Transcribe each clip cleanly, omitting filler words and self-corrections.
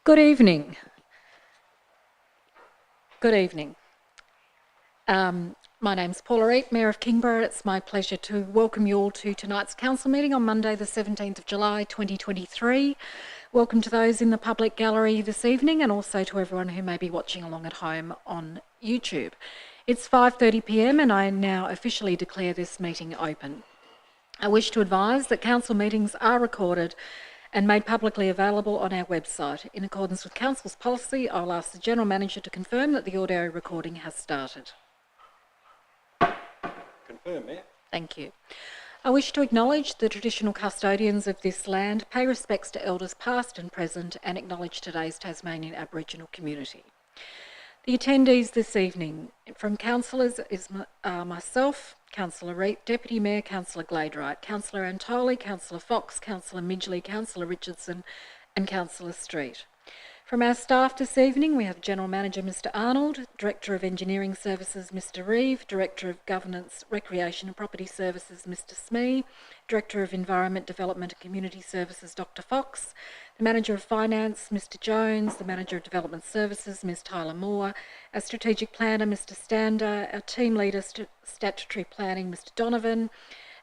Good evening. Good evening. My name's Paula Eat, Mayor of Kingborough. It's my pleasure to welcome you all to tonight's council meeting on Monday the 17th of July 2023. Welcome to those in the public gallery this evening and also to everyone who may be watching along at home on YouTube. It's 5:30 p.m. and I now officially declare this meeting open. I wish to advise that council meetings are recorded and made publicly available on our website. In accordance with council's policy, I'll ask the General Manager to confirm that the audio recording has started. Confirm, Mayor. Thank you. I wish to acknowledge the traditional custodians of this land, pay respects to elders past and present, and acknowledge today's Tasmanian Aboriginal community. The attendees this evening from councillors is myself, Councillor Reid, Deputy Mayor Councillor Gladeright, Councillor Antoli, Councillor Fox, Councillor Midgley, Councillor Richardson and Councillor Street. From our staff this evening, we have General Manager Mr Arnold, Director of Engineering Services Mr Reeve, Director of Governance, Recreation and Property Services Mr Smee, Director of Environment Development and Community Services Dr Fox, the Manager of Finance Mr Jones, the Manager of Development Services Ms Tyler Moore, our Strategic Planner Mr Stander, our Team Leader Statutory Planning Mr Donovan,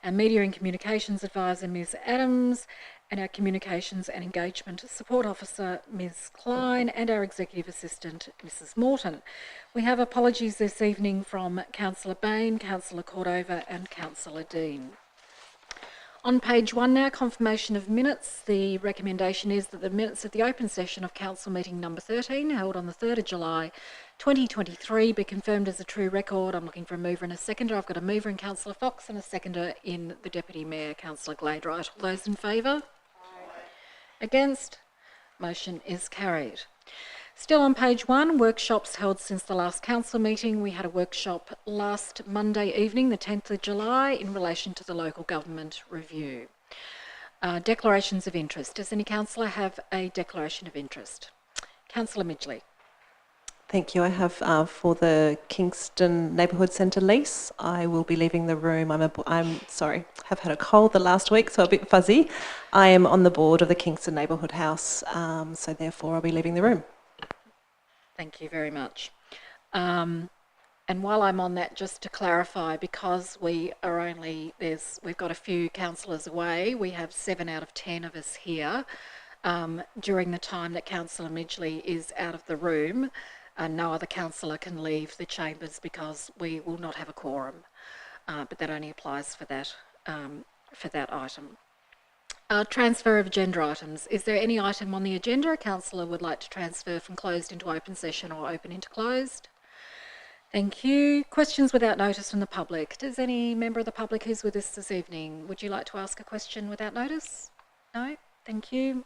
our Media and Communications Advisor Ms Adams, and our Communications and Engagement Support Officer, Ms Klein, and our Executive Assistant, Mrs Morton. We have apologies this evening from Councillor Bain, Councillor Cordova and Councillor Dean. On page 1 now, confirmation of minutes. The recommendation is that the minutes of the open session of Council meeting number 13, held on the 3rd of July 2023, be confirmed as a true record. I'm looking for a mover and a seconder. I've got a mover in Councillor Fox and a seconder in the Deputy Mayor, Councillor Gladeright. All those in favour? Against? Motion is carried. Still on page 1, workshops held since the last council meeting. We had a workshop last Monday evening, the 10th of July, in relation to the local government review. Declarations of interest. Does any councillor have a declaration of interest? Councillor Midgley. Thank you. I have for the Kingston Neighbourhood Centre lease. I will be leaving the room. I'm sorry, have had a cold the last week, so a bit fuzzy. I am on the board of the Kingston Neighbourhood House, so therefore I'll be leaving the room. Thank you very much. And while I'm on that, just to clarify, because we've got a few councillors away, we have 7 out of 10 of us here during the time that Councillor Midgley is out of the room. No other councillor can leave the chambers because we will not have a quorum, but that only applies for that item. Transfer of agenda items. Is there any item on the agenda a councillor would like to transfer from closed into open session or open into closed? Thank you. Questions without notice from the public. Does any member of the public who's with us this evening, would you like to ask a question without notice? No? Thank you.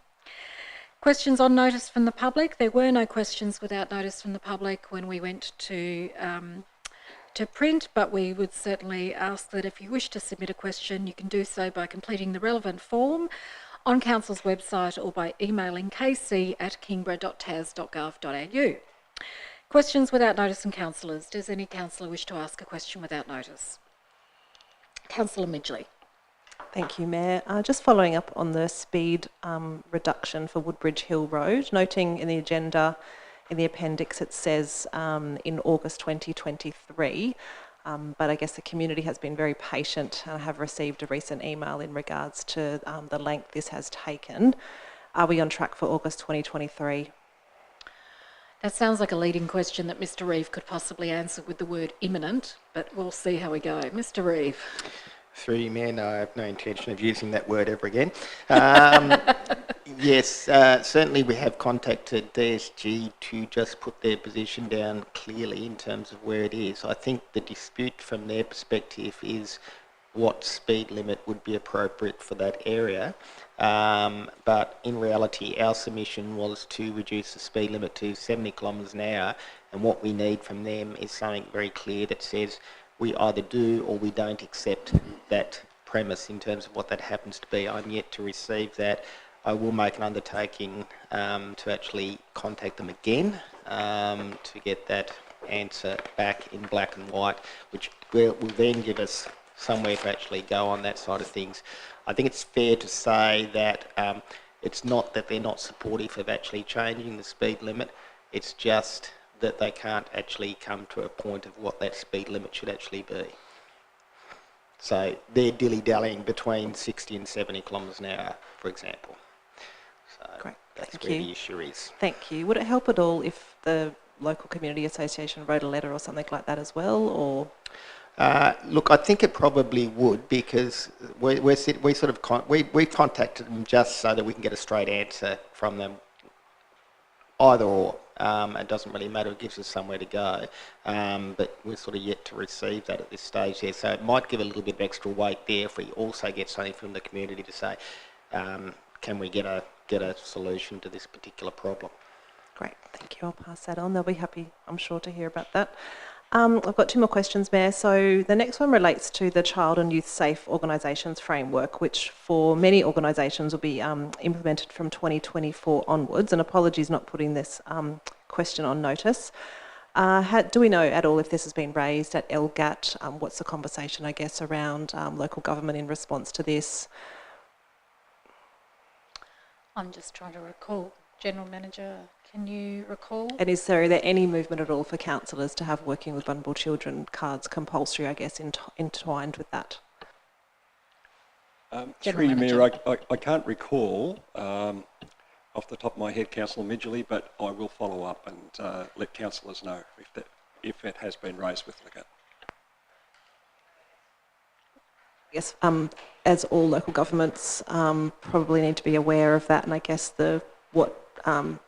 Questions on notice from the public. There were no questions without notice from the public when we went to print, but we would certainly ask that if you wish to submit a question, you can do so by completing the relevant form on Council's website or by emailing kc@kingborough.tas.gov.au. Questions without notice from councillors. Does any councillor wish to ask a question without notice? Councillor Midgley. Thank you, Mayor. Just following up on the speed reduction for Woodbridge Hill Road, noting in the agenda, in the appendix, it says in August 2023, but I guess the community has been very patient and I have received a recent email in regards to the length this has taken. Are we on track for August 2023? That sounds like a leading question that Mr Reeve could possibly answer with the word imminent, but we'll see how we go. Mr Reeve. Through you, Mayor, no, I have no intention of using that word ever again. Yes, certainly we have contacted DSG to just put their position down clearly in terms of where it is. I think the dispute from their perspective is what speed limit would be appropriate for that area. But in reality, our submission was to reduce the speed limit to 70 kilometres an hour, and what we need from them is something very clear that says we either do or we don't accept that premise in terms of what that happens to be. I'm yet to receive that. I will make an undertaking to actually contact them again to get that answer back in black and white, which will then give us somewhere to actually go on that side of things. I think it's fair to say that It's not that they're not supportive of actually changing the speed limit, it's just that they can't actually come to a point of what that speed limit should actually be. So they're dilly-dallying between 60 and 70 kilometres an hour, for example. So Great, that's thank where you. the issue is. Thank you. Would it help at all if the local community association wrote a letter or something like that as well, or? Look, I think it probably would, because we contacted them just so that we can get a straight answer from them. Either or, it doesn't really matter. It gives us somewhere to go, but we're sort of yet to receive that at this stage there. So it might give a little bit of extra weight there if we also get something from the community to say, can we get a solution to this particular problem? Great, thank you. I'll pass that on. They'll be happy, I'm sure, to hear about that. I've got two more questions, Mayor. So the next one relates to the Child and Youth Safe Organisations Framework, which for many organisations will be implemented from 2024 onwards. And apologies not putting this question on notice. Do we know at all if this has been raised at LGAT? What's the conversation, I guess, around local government in response to this? I'm just trying to recall. General Manager, can you recall? And is there any movement at all for councillors to have working with vulnerable children cards compulsory, I guess, entwined with that? Through you, Mayor, I can't recall off the top of my head, Councillor Midgley, but I will follow up and let councillors know if it has been raised with LGAT. Yes, as all local governments probably need to be aware of that, and I guess what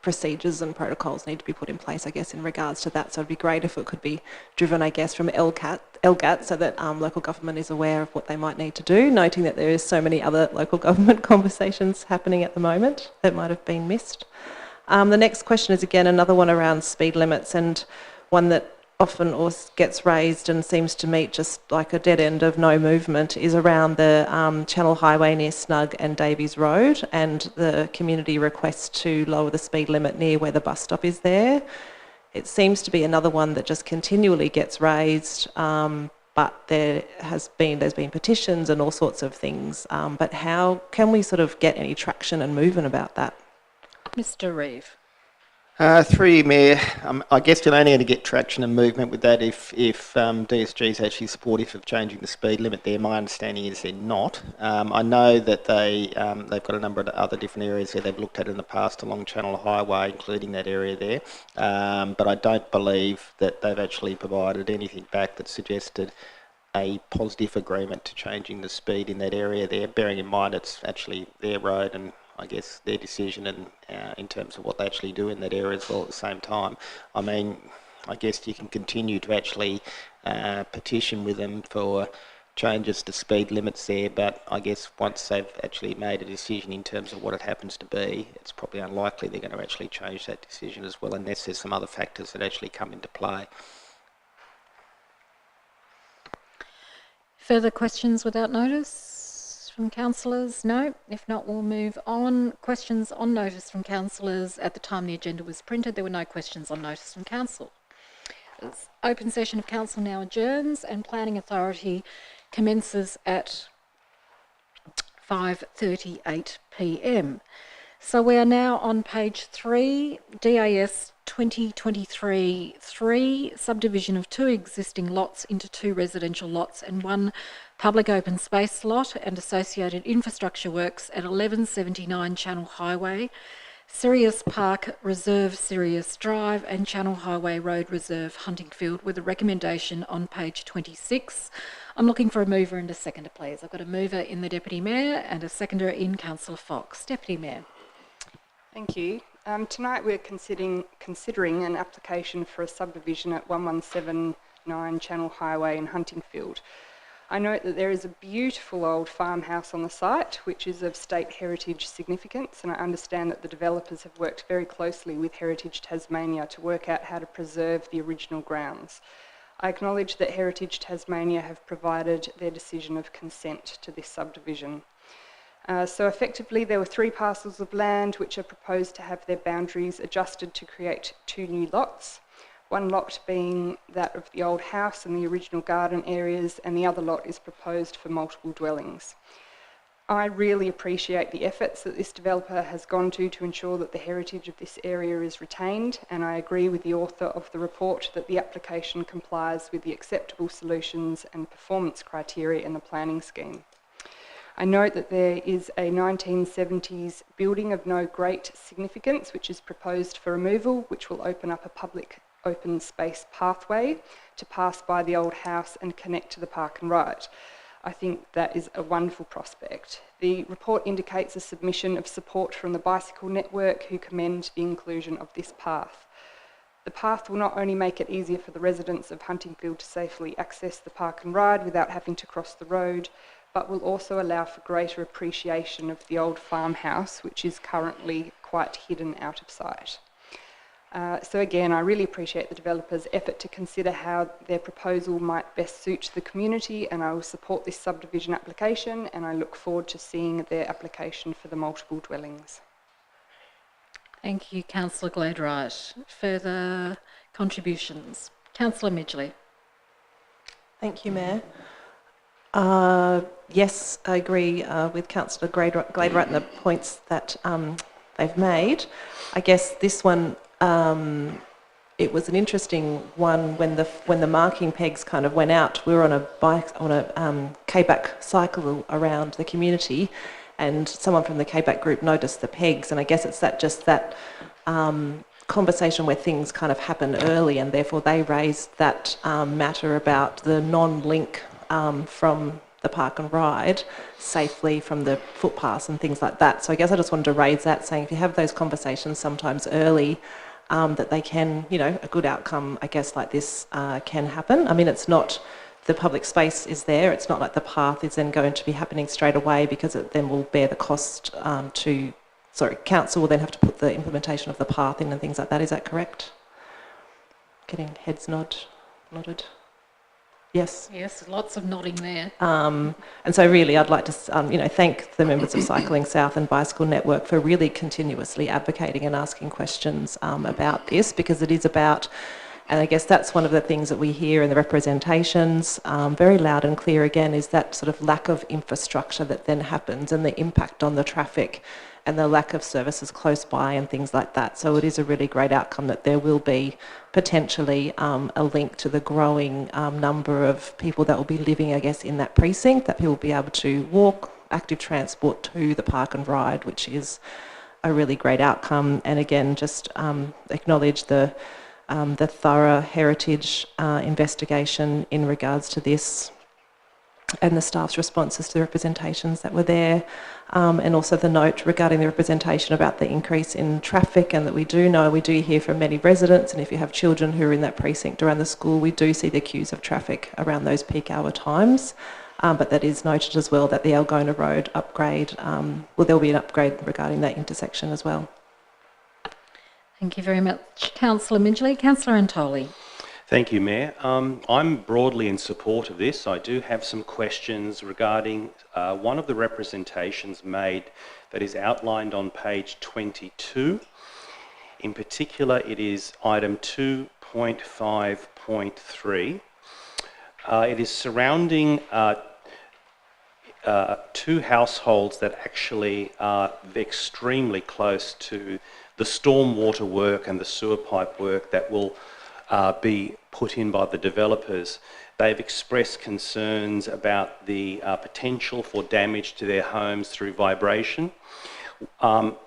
procedures and protocols need to be put in place, I guess, in regards to that. So it'd be great if it could be driven, I guess, from LGAT so that local government is aware of what they might need to do, noting that there is so many other local government conversations happening at the moment that might have been missed. The next question is, again, another one around speed limits, and one that often gets raised and seems to meet just like a dead end of no movement, is around the Channel Highway near Snug and Davies Road and the community request to lower the speed limit near where the bus stop is there. It seems to be another one that just continually gets raised, but there's been petitions and all sorts of things. But how can we sort of get any traction and movement about that? Mr. Reeve. Through you, Mayor, I guess you're only going to get traction and movement with that if DSG is actually supportive of changing the speed limit there. My understanding is they're not. I know that they've got a number of other different areas that they've looked at in the past along Channel Highway, including that area there. But I don't believe that they've actually provided anything back that suggested a positive agreement to changing the speed in that area there, bearing in mind it's actually their road and I guess their decision and in terms of what they actually do in that area as well at the same time. I mean, I guess you can continue to actually petition with them for changes to speed limits there, but I guess once they've actually made a decision in terms of what it happens to be, it's probably unlikely they're going to actually change that decision as well, unless there's some other factors that actually come into play. Further questions without notice from councillors? No. If not, we'll move on. Questions on notice from councillors. At the time the agenda was printed, there were no questions on notice from council. This open session of council now adjourns and Planning Authority commences at 5:38 p.m. So we are now on page 3, DAS 2023-3, subdivision of 2 existing lots into 2 residential lots and 1 public open space lot and associated infrastructure works at 1179 Channel Highway, Sirius Park Reserve Sirius Drive and Channel Highway Road Reserve Huntingfield, with a recommendation on page 26. I'm looking for a mover and a seconder, please. I've got a mover in the Deputy Mayor and a seconder in Councillor Fox. Deputy Mayor. Thank you. Tonight we're considering an application for a subdivision at 1179 Channel Highway in Huntingfield. I note that there is a beautiful old farmhouse on the site, which is of state heritage significance, and I understand that the developers have worked very closely with Heritage Tasmania to work out how to preserve the original grounds. I acknowledge that Heritage Tasmania have provided their decision of consent to this subdivision. So effectively there were 3 parcels of land which are proposed to have their boundaries adjusted to create 2 new lots. One lot being that of the old house and the original garden areas, and the other lot is proposed for multiple dwellings. I really appreciate the efforts that this developer has gone to ensure that the heritage of this area is retained, and I agree with the author of the report that the application complies with the acceptable solutions and performance criteria in the planning scheme. I note that there is a 1970s building of no great significance which is proposed for removal, which will open up a public open space pathway to pass by the old house and connect to the park and ride. I think that is a wonderful prospect. The report indicates a submission of support from the bicycle network, who commend the inclusion of this path. The path will not only make it easier for the residents of Huntingfield to safely access the park and ride without having to cross the road, but will also allow for greater appreciation of the old farmhouse, which is currently quite hidden out of sight. So again, I really appreciate the developer's effort to consider how their proposal might best suit the community, and I will support this subdivision application, and I look forward to seeing their application for the multiple dwellings. Thank you, Councillor Gladwright. Further contributions? Councillor Midgley. Thank you, Mayor. Yes, I agree with Councillor Gladwright and the points that they've made. I guess this one, it was an interesting one when the marking pegs kind of went out. We were on a K-back cycle around the community, and someone from the K-back group noticed the pegs, and I guess it's that conversation where things kind of happen early, and therefore they raised that matter about the non-link from the park and ride safely from the footpaths and things like that. So I guess I just wanted to raise that, saying if you have those conversations sometimes early, that they can, a good outcome, I guess, like this can happen. I mean, it's not, the public space is there, it's not like the path is then going to be happening straight away, because it then will bear the cost council will then have to put the implementation of the path in and things like that. Is that correct? Getting heads nodded. Yes. Yes, lots of nodding there. And so really I'd like to thank the members of Cycling South and Bicycle Network for really continuously advocating and asking questions about this, because it is about, and I guess that's one of the things that we hear in the representations very loud and clear again, is that sort of lack of infrastructure that then happens, and the impact on the traffic and the lack of services close by and things like that. So it is a really great outcome that there will be potentially a link to the growing number of people that will be living, I guess, in that precinct, that people will be able to walk, active transport to the park and ride, which is a really great outcome. And again, just acknowledge the thorough heritage investigation in regards to this, and the staff's responses to the representations that were there, and also the note regarding the representation about the increase in traffic, and that we do hear from many residents, and if you have children who are in that precinct around the school, we do see the queues of traffic around those peak hour times. But that is noted as well that the Algona Road upgrade, there'll be an upgrade regarding that intersection as well. Thank you very much, Councillor Midgley. Councillor Antoli. Thank you, Mayor. I'm broadly in support of this. I do have some questions regarding one of the representations made that is outlined on page 22. In particular, it is item 2.5.3. It is surrounding two households that actually are extremely close to the stormwater work and the sewer pipe work that will be put in by the developers. They've expressed concerns about the potential for damage to their homes through vibration. I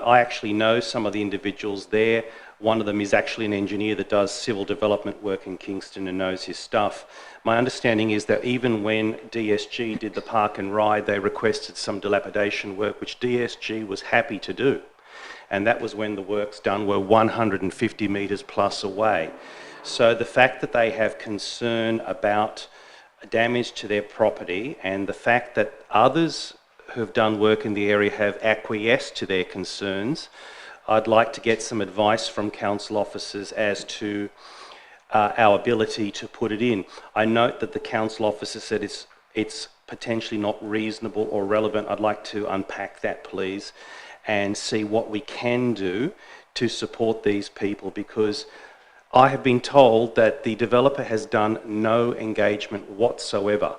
actually know some of the individuals there. One of them is actually an engineer that does civil development work in Kingston and knows his stuff. My understanding is that even when DSG did the park and ride, they requested some dilapidation work, which DSG was happy to do. And that was when the works done were 150 metres plus away. So the fact that they have concern about damage to their property, and the fact that others who have done work in the area have acquiesced to their concerns, I'd like to get some advice from council officers as to our ability to put it in. I note that the council officer said it's potentially not reasonable or relevant. I'd like to unpack that, please, and see what we can do to support these people, because I have been told that the developer has done no engagement whatsoever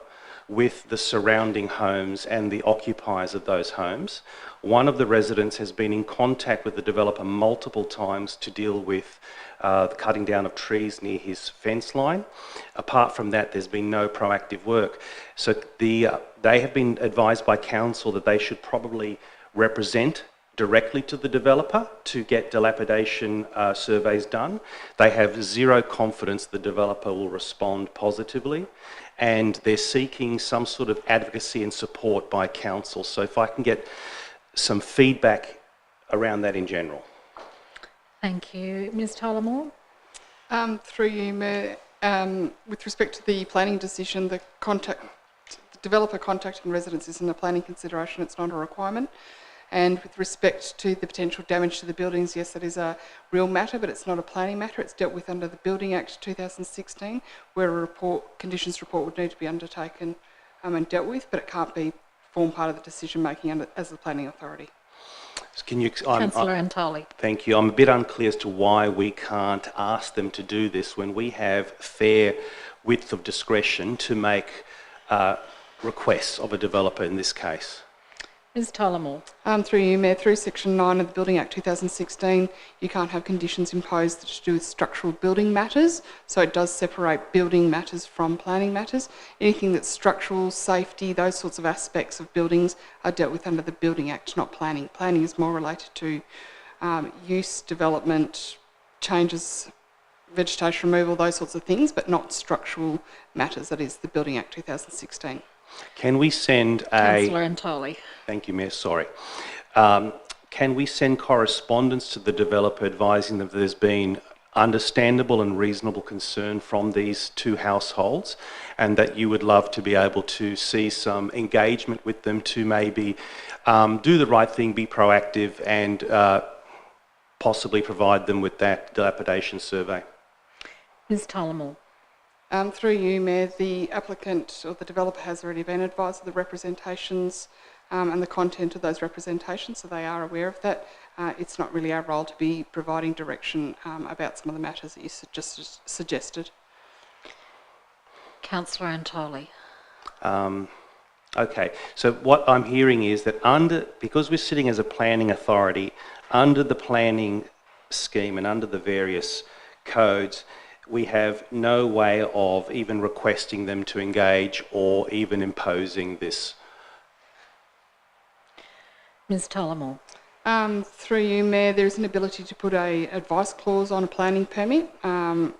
with the surrounding homes and the occupiers of those homes. One of the residents has been in contact with the developer multiple times to deal with the cutting down of trees near his fence line. Apart from that, there's been no proactive work. So they have been advised by council that they should probably represent directly to the developer to get dilapidation surveys done. They have zero confidence the developer will respond positively, and they're seeking some sort of advocacy and support by council. So if I can get some feedback around that in general. Thank you. Ms Tyler-Moore? Through you, Mayor, with respect to the planning decision, the developer contacting residents isn't a planning consideration, it's not a requirement. And with respect to the potential damage to the buildings, yes, that is a real matter, but it's not a planning matter. It's dealt with under the Building Act 2016, where a conditions report would need to be undertaken and dealt with, but it can't form part of the decision making as the planning authority. Can you, Councillor Antoli. Thank you. I'm a bit unclear as to why we can't ask them to do this when we have fair width of discretion to make requests of a developer in this case. Ms Tyler-Moore? Through you, Mayor, through Section 9 of the Building Act 2016, you can't have conditions imposed to do with structural building matters, so it does separate building matters from planning matters. Anything that's structural, safety, those sorts of aspects of buildings are dealt with under the Building Act, not planning. Planning is more related to use, development, changes, vegetation removal, those sorts of things, but not structural matters. That is the Building Act 2016. Can we send Councillor Antoli. Thank you, Mayor, sorry. Can we send correspondence to the developer advising them that there's been understandable and reasonable concern from these two households, and that you would love to be able to see some engagement with them to maybe do the right thing, be proactive, and possibly provide them with that dilapidation survey? Ms Tyler-Moore? Through you, Mayor, the applicant or the developer has already been advised of the representations and the content of those representations, so they are aware of that. It's not really our role to be providing direction about some of the matters that you just suggested. Councillor Antoli. Okay, so what I'm hearing is that because we're sitting as a planning authority, under the planning scheme and under the various codes, we have no way of even requesting them to engage or even imposing this. Ms Tyler-Moore? Through you, Mayor, there is an ability to put an advice clause on a planning permit,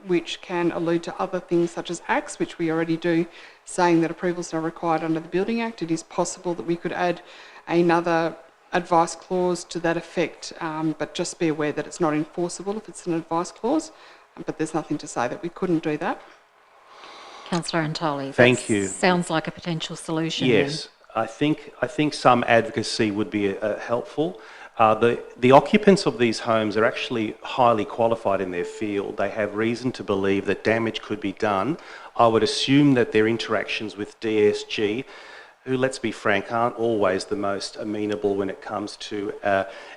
which can allude to other things such as acts, which we already do, saying that approvals are required under the Building Act. It is possible that we could add another advice clause to that effect, but just be aware that it's not enforceable if it's an advice clause. But there's nothing to say that we couldn't do that. Councillor Antoli. Thank you. Sounds like a potential solution. Yes, I think some advocacy would be helpful. The occupants of these homes are actually highly qualified in their field. They have reason to believe that damage could be done. I would assume that their interactions with DSG, who, let's be frank, aren't always the most amenable when it comes to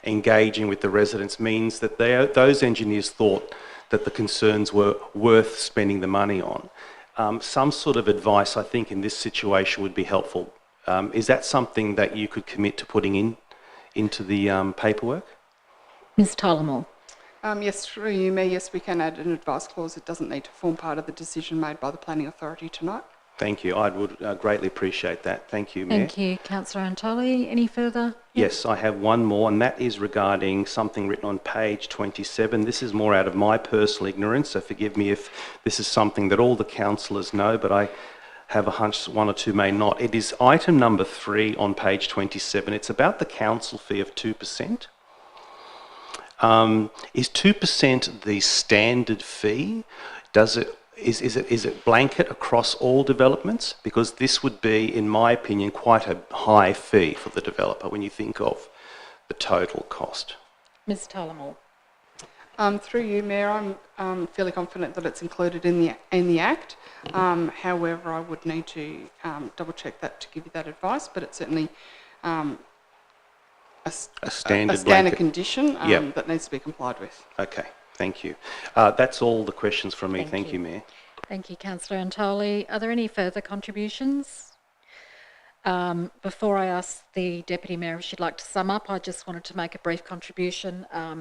engaging with the residents, means that those engineers thought that the concerns were worth spending the money on. Some sort of advice, I think, in this situation would be helpful. Is that something that you could commit to putting into the paperwork? Ms Tyler-Moore? Yes, through you, Mayor, yes, we can add an advice clause. It doesn't need to form part of the decision made by the planning authority tonight. Thank you. I would greatly appreciate that. Thank you, Mayor. Thank you, Councillor Antoli. Any further? Yes, I have one more, and that is regarding something written on page 27. This is more out of my personal ignorance, so forgive me if this is something that all the councillors know, but I have a hunch one or two may not. It is item number 3 on page 27. It's about the council fee of 2%. Is 2% the standard fee? Is it blanket across all developments? Because this would be, in my opinion, quite a high fee for the developer when you think of the total cost. Ms Tyler-Moore? Through you, Mayor, I'm fairly confident that it's included in the Act. However, I would need to double check that to give you that advice, but it's certainly a standard condition that needs to be complied with. Okay. Thank you. That's all the questions from me. Thank you, Mayor. Thank you, Councillor Antoli. Are there any further contributions? Before I ask the Deputy Mayor if she'd like to sum up, I just wanted to make a brief contribution. I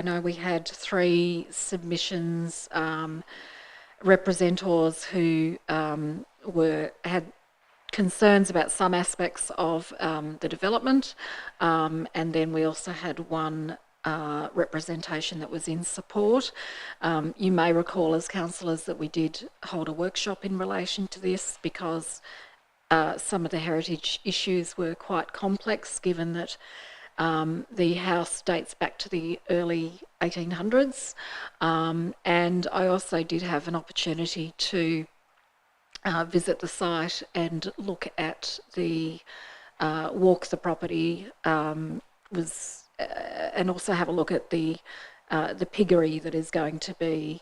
know we had 3 submissions, representatives who had concerns about some aspects of the development, and then we also had 1 representation that was in support. You may recall as councillors that we did hold a workshop in relation to this because some of the heritage issues were quite complex, given that the house dates back to the early 1800s. And I also did have an opportunity to visit the site and look at walk the property, and also have a look at the piggery that is going to be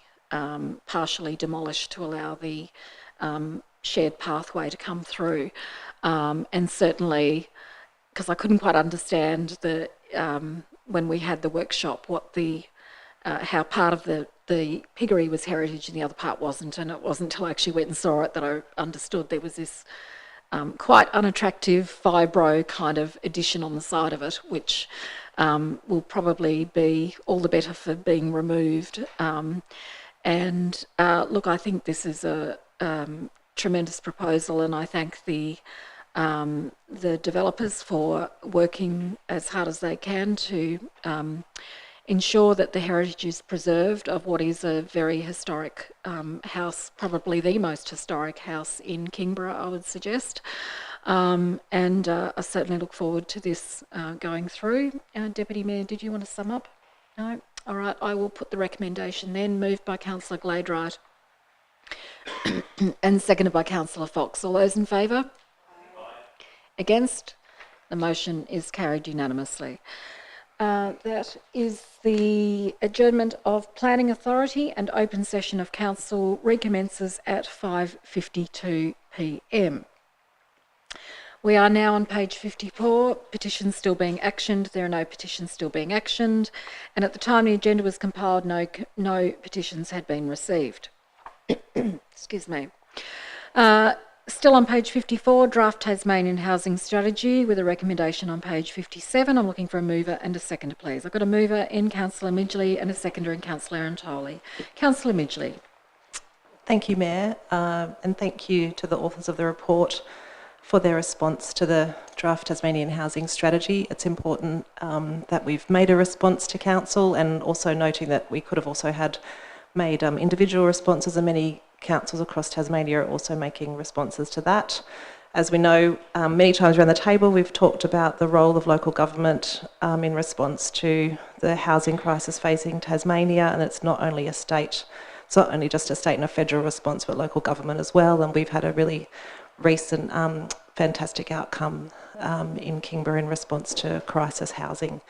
partially demolished to allow the shared pathway to come through. And certainly, because I couldn't quite understand when we had the workshop how part of the piggery was heritage and the other part wasn't, and it wasn't until I actually went and saw it that I understood there was this quite unattractive fibro kind of addition on the side of it, which will probably be all the better for being removed. Look, I think this is a tremendous proposal, and I thank the developers for working as hard as they can to ensure that the heritage is preserved of what is a very historic house, probably the most historic house in Kingborough, I would suggest. I certainly look forward to this going through. Deputy Mayor, did you want to sum up? No? All right, I will put the recommendation then, moved by Councillor Gladright and seconded by Councillor Fox. All those in favour? Against? The motion is carried unanimously. That is the adjournment of Planning Authority, and open session of Council recommences at 5:52 p.m. We are now on page 54, petitions still being actioned. There are no petitions still being actioned, and at the time the agenda was compiled, no petitions had been received. Excuse me. Still on page 54, draft Tasmanian housing strategy with a recommendation on page 57. I'm looking for a mover and a seconder, please. I've got a mover in Councillor Midgley and a seconder in Councillor Antoli. Councillor Midgley. Thank you, Mayor, and thank you to the authors of the report for their response to the draft Tasmanian housing strategy. It's important that we've made a response to Council, and also noting that we could have also made individual responses, and many councils across Tasmania are also making responses to that. As we know, many times around the table we've talked about the role of local government in response to the housing crisis facing Tasmania, and it's not only just a state and a federal response, but local government as well. And we've had a really recent fantastic outcome in Kingborough in response to crisis housing.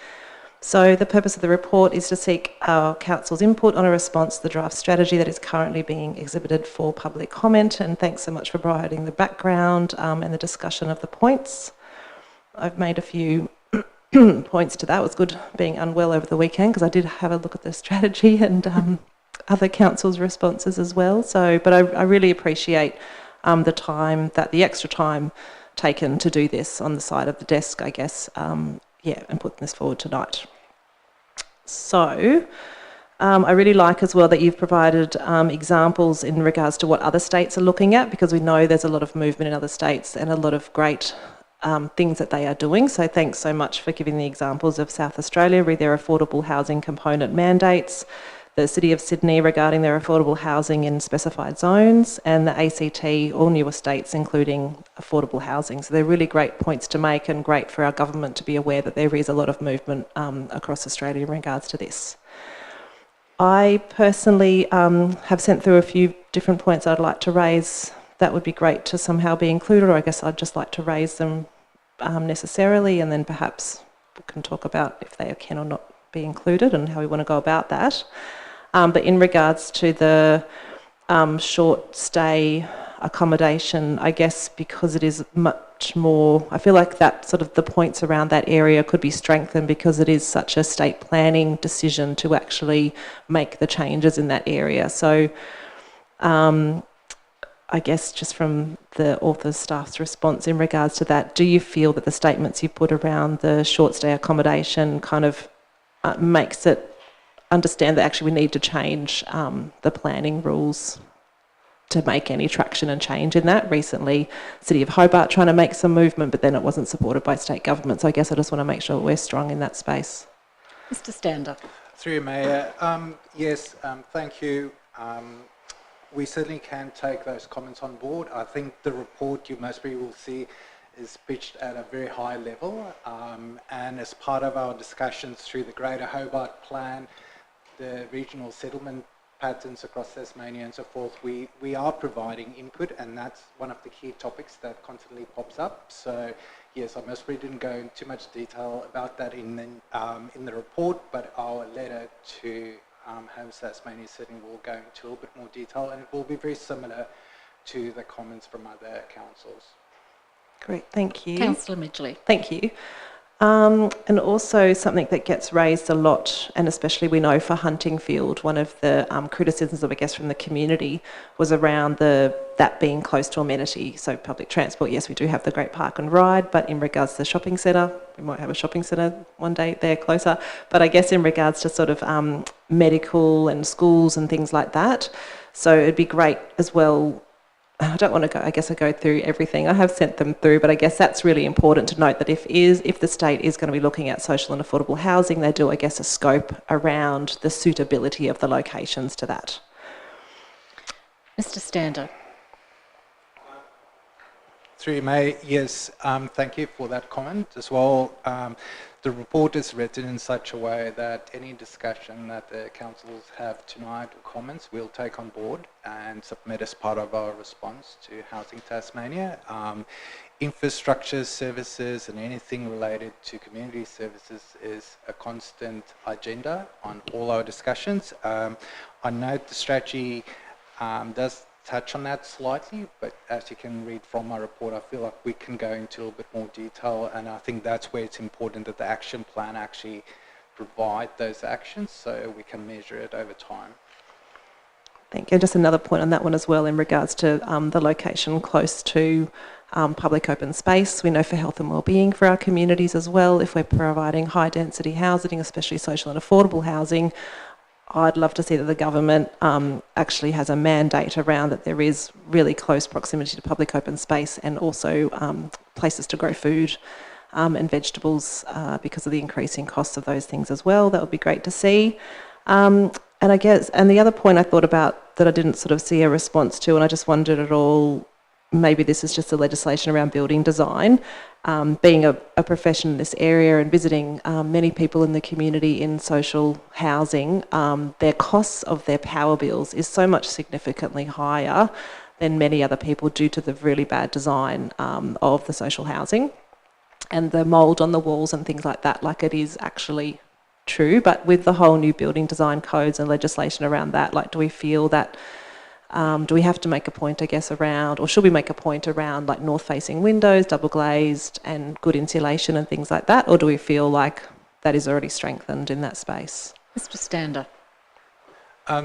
So the purpose of the report is to seek our Council's input on a response to the draft strategy that is currently being exhibited for public comment, and thanks so much for providing the background and the discussion of the points. I've made a few points to that. It was good being unwell over the weekend because I did have a look at the strategy and other councils' responses as well. But I really appreciate the extra time taken to do this on the side of the desk, I guess, and putting this forward tonight. So, I really like as well that you've provided examples in regards to what other states are looking at, because we know there's a lot of movement in other states and a lot of great things that they are doing. So thanks so much for giving the examples of South Australia with their affordable housing component mandates, the City of Sydney regarding their affordable housing in specified zones, and the ACT, all newer states including affordable housing. So they're really great points to make, and great for our government to be aware that there is a lot of movement across Australia in regards to this. I personally have sent through a few different points I'd like to raise that would be great to somehow be included, or I guess I'd just like to raise them necessarily, and then perhaps we can talk about if they can or not be included and how we want to go about that. But in regards to the short stay accommodation, I guess because it is much more, I feel like that sort of the points around that area could be strengthened because it is such a state planning decision to actually make the changes in that area. So I guess just from the author's staff's response in regards to that, do you feel that the statements you've put around the short stay accommodation kind of makes it understand that actually we need to change the planning rules to make any traction and change in that? Recently, City of Hobart trying to make some movement, but then it wasn't supported by state government. So I guess I just want to make sure we're strong in that space. Mr. Stander. Through you, Mayor. Yes, thank you. We certainly can take those comments on board. I think the report you most probably will see is pitched at a very high level, and as part of our discussions through the Greater Hobart Plan, the regional settlement patterns across Tasmania and so forth, we are providing input, and that's one of the key topics that constantly pops up. So yes, I most probably didn't go into too much detail about that in the report, but our letter to Homes Tasmania certainly will go into a little bit more detail, and it will be very similar to the comments from other councils. Great, thank you. Councillor Midgley. Thank you. And also something that gets raised a lot, and especially we know for Huntingfield, one of the criticisms of, I guess, from the community was around that being close to amenity. So public transport, yes, we do have the Great Park and Ride, but in regards to the shopping centre, we might have a shopping centre one day there closer. But I guess in regards to sort of medical and schools and things like that, so it'd be great as well. I don't want to go, I guess I go through everything. I have sent them through, but I guess that's really important to note that if the state is going to be looking at social and affordable housing, they do, I guess, a scope around the suitability of the locations to that. Mr. Stander. Through you, May, yes, thank you for that comment as well. The report is written in such a way that any discussion that the councils have tonight or comments we'll take on board and submit as part of our response to Housing Tasmania. Infrastructure services and anything related to community services is a constant agenda on all our discussions. I note the strategy does touch on that slightly, but as you can read from my report, I feel like we can go into a little bit more detail, and I think that's where it's important that the action plan actually provide those actions so we can measure it over time. Thank you. Just another point on that one as well in regards to the location close to public open space. We know for health and wellbeing for our communities as well, if we're providing high density housing, especially social and affordable housing, I'd love to see that the government actually has a mandate around that there is really close proximity to public open space and also places to grow food and vegetables because of the increasing costs of those things as well. That would be great to see. And I guess, and the other point I thought about that I didn't sort of see a response to, and I just wondered at all, maybe this is just the legislation around building design. Being a profession in this area and visiting many people in the community in social housing, their costs of their power bills is so much significantly higher than many other people due to the really bad design of the social housing and the mould on the walls and things like that. Like, it is actually true, but with the whole new building design codes and legislation around that, like, do we feel that do we have to make a point, I guess, around, or should we make a point around like north-facing windows, double glazed and good insulation and things like that? Or do we feel like that is already strengthened in that space? Mr. Stander.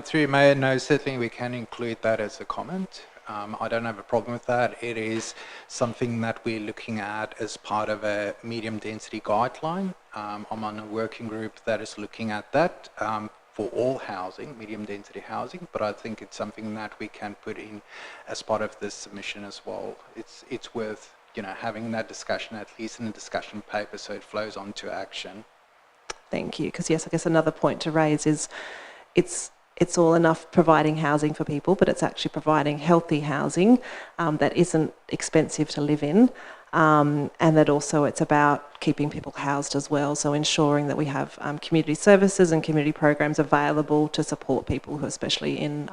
Through you, Mayor, no, certainly we can include that as a comment. I don't have a problem with that. It is something that we're looking at as part of a medium density guideline. I'm on a working group that is looking at that. For all housing, medium density housing, but I think it's something that we can put in as part of this submission as well. It's worth, having that discussion, at least in the discussion paper, so it flows on to action. Thank you, because yes, I guess another point to raise is it's all enough providing housing for people, but it's actually providing healthy housing that isn't expensive to live in. And that also it's about keeping people housed as well, so ensuring that we have community services and community programs available to support people who are especially in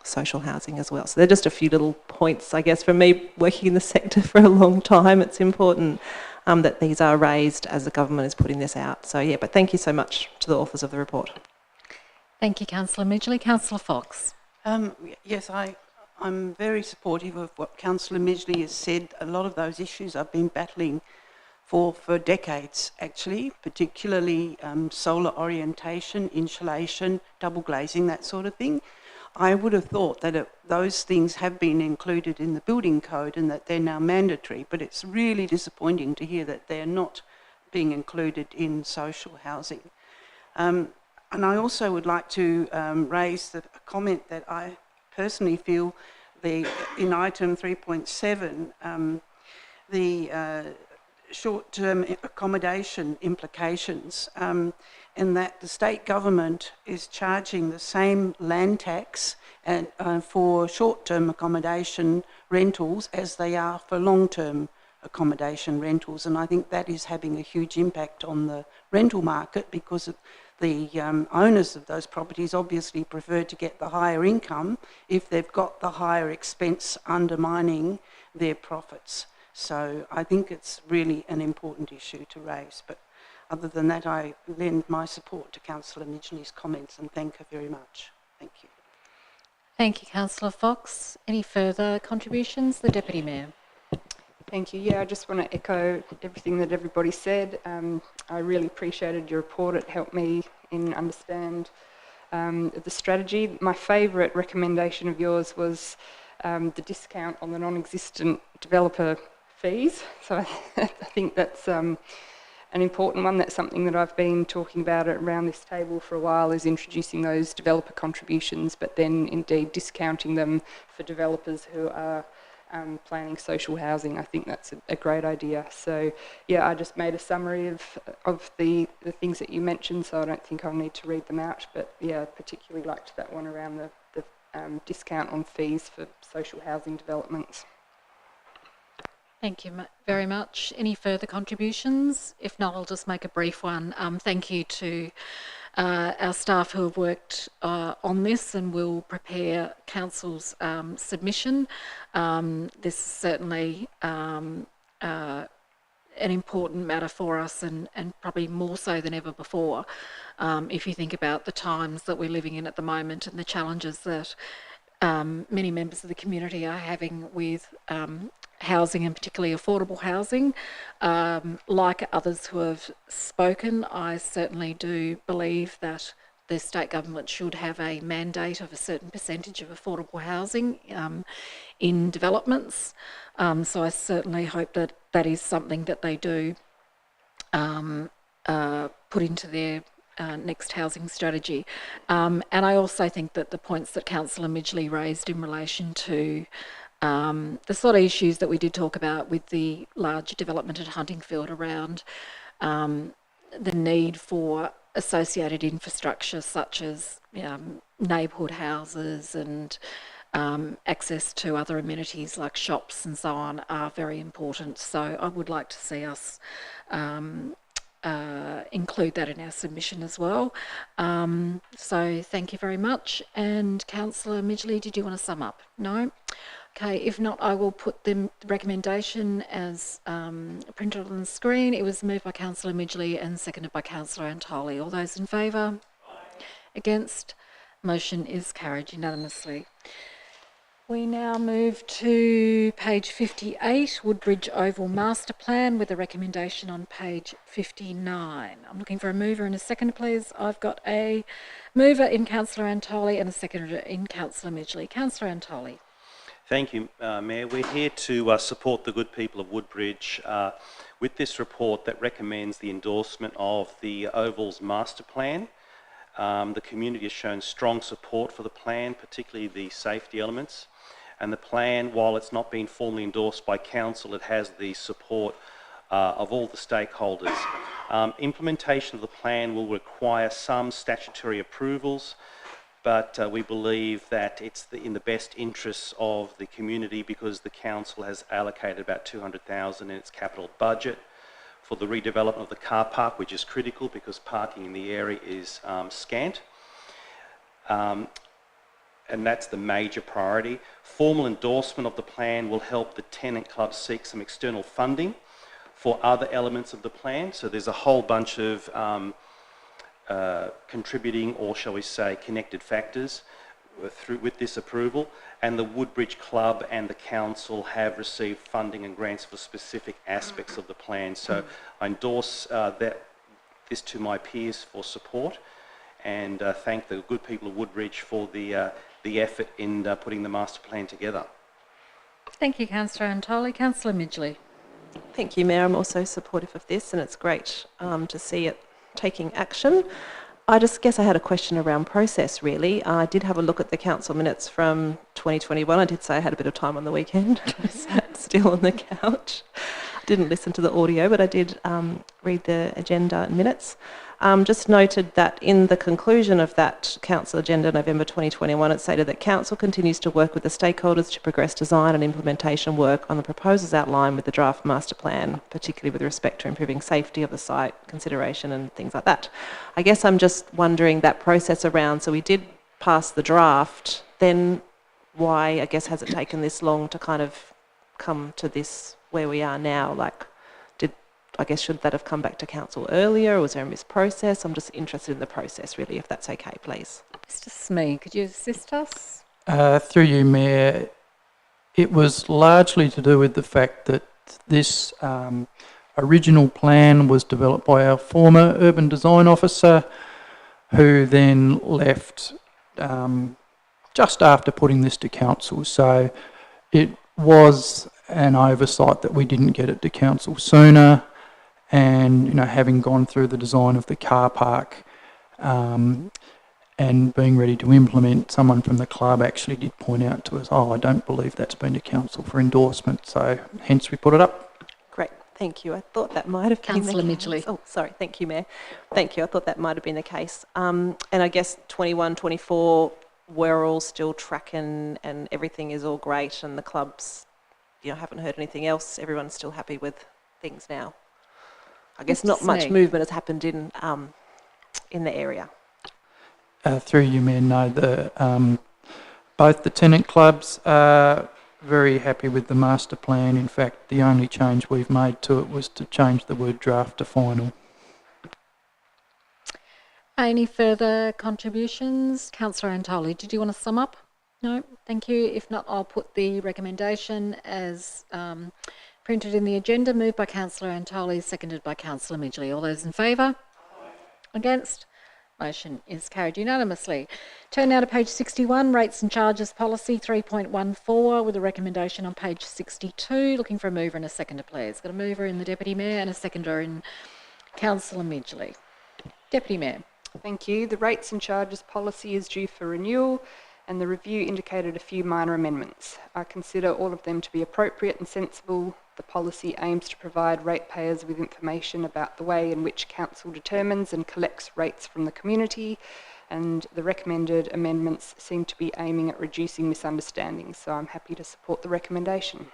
social housing as well. So they're just a few little points, I guess, for me working in the sector for a long time. It's important that these are raised as the government is putting this out. So yeah, but thank you so much to the authors of the report. Thank you, Councillor Midgley. Councillor Fox. Yes, I'm very supportive of what Councillor Midgley has said. A lot of those issues I've been battling for decades, actually, particularly solar orientation, insulation, double glazing, that sort of thing. I would have thought that those things have been included in the building code and that they're now mandatory, but it's really disappointing to hear that they're not being included in social housing. And I also would like to raise a comment that I personally feel in item 3.7, the short-term accommodation implications, and that the state government is charging the same land tax and, for short-term accommodation rentals as they are for long-term accommodation rentals. And I think that is having a huge impact on the rental market, because the owners of those properties obviously prefer to get the higher income if they've got the higher expense undermining their profits. So I think it's really an important issue to raise. But other than that, I lend my support to Councillor Midgley's comments and thank her very much. Thank you. Thank you, Councillor Fox. Any further contributions? The Deputy Mayor. Thank you. Yeah, I just want to echo everything that everybody said. I really appreciated your report. It helped me understand the strategy. My favourite recommendation of yours was the discount on the non-existent developer fees. So I think that's an important one. That's something that I've been talking about around this table for a while, is introducing those developer contributions, but then indeed discounting them for developers who are planning social housing. I think that's a great idea. So yeah, I just made a summary of the things that you mentioned, so I don't think I'll need to read them out, but yeah, I particularly liked that one around the discount on fees for social housing developments. Thank you very much. Any further contributions? If not, I'll just make a brief one. Thank you to our staff who have worked on this and will prepare Council's submission. This is certainly an important matter for us, and probably more so than ever before, if you think about the times that we're living in at the moment and the challenges that many members of the community are having with housing, and particularly affordable housing. Like others who have spoken, I certainly do believe that the state government should have a mandate of a certain percentage of affordable housing in developments. So I certainly hope that that is something that they do put into their next housing strategy. And I also think that the points that Councillor Midgley raised in relation to the sort of issues that we did talk about with the large development at Huntingfield around the need for associated infrastructure such as neighbourhood houses and access to other amenities like shops and so on are very important. So I would like to see us include that in our submission as well. So thank you very much. And Councillor Midgley, did you want to sum up? No? Okay, if not, I will put the recommendation as printed on the screen. It was moved by Councillor Midgley and seconded by Councillor Antoli. All those in favour? Against? Motion is carried unanimously. We now move to page 58, Woodbridge Oval Master Plan, with a recommendation on page 59. I'm looking for a mover and a seconder, please. I've got a mover in Councillor Antoli and a seconder in Councillor Midgley. Councillor Antoli. Thank you, Mayor. We're here to support the good people of Woodbridge with this report that recommends the endorsement of the Oval's Master Plan. The community has shown strong support for the plan, particularly the safety elements. And the plan, while it's not been formally endorsed by Council, it has the support of all the stakeholders. Implementation of the plan will require some statutory approvals, but we believe that it's in the best interests of the community because the Council has allocated about $200,000 in its capital budget for the redevelopment of the car park, which is critical because parking in the area is scant. And that's the major priority. Formal endorsement of the plan will help the tenant club seek some external funding for other elements of the plan. So there's a whole bunch of contributing, or shall we say, connected factors with this approval. And the Woodbridge Club and the Council have received funding and grants for specific aspects of the plan. So I endorse this to my peers for support, and thank the good people of Woodbridge for the the effort in putting the master plan together. Thank you, Councillor Antoli. Councillor Midgley. Thank you, Mayor. I'm also supportive of this, and it's great to see it taking action. I just guess I had a question around process, really. I did have a look at the council minutes from 2021. I did say I had a bit of time on the weekend. I sat still on the couch. I didn't listen to the audio, but I did read the agenda and minutes. Just noted that in the conclusion of that council agenda, November 2021, it stated that council continues to work with the stakeholders to progress design and implementation work on the proposals outlined with the draft master plan, particularly with respect to improving safety of the site, consideration and things like that. I guess I'm just wondering that process around, so we did pass the draft, then why, I guess, has it taken this long to kind of come to this where we are now? Like, I guess, should that have come back to council earlier, or was there a missed process? I'm just interested in the process, really, if that's okay, please. Mr. Smee, could you assist us? Through you, Mayor, it was largely to do with the fact that this original plan was developed by our former urban design officer, who then left just after putting this to council. So it was an oversight that we didn't get it to council sooner. And, you know, having gone through the design of the car park and being ready to implement, someone from the club actually did point out to us, I don't believe that's been to council for endorsement, so hence we put it up. Great, thank you. I thought that might have been Councillor the case. Midgley. Oh, sorry, thank you, Mayor. Thank you, I thought that might have been the case. And I guess 21, 24, we're all still tracking and everything is all great and the clubs, you know, haven't heard anything else. Everyone's still happy with things now. I guess not much movement has happened in the area. Through you, Mayor, no, both the tenant clubs are very happy with the master plan. In fact, the only change we've made to it was to change the word draft to final. Any further contributions? Councillor Antoli, did you want to sum up? No, thank you. If not, I'll put the recommendation as printed in the agenda, moved by Councillor Antoli, seconded by Councillor Midgley. All those in favour? Against? Motion is carried unanimously. Turn now to page 61, Rates and Charges Policy 3.14, with a recommendation on page 62. Looking for a mover and a seconder, please. Got a mover in the Deputy Mayor and a seconder in Councillor Midgley. Deputy Mayor. Thank you. The Rates and Charges Policy is due for renewal, and the review indicated a few minor amendments. I consider all of them to be appropriate and sensible. The policy aims to provide ratepayers with information about the way in which council determines and collects rates from the community, and the recommended amendments seem to be aiming at reducing misunderstandings, so I'm happy to support the recommendation.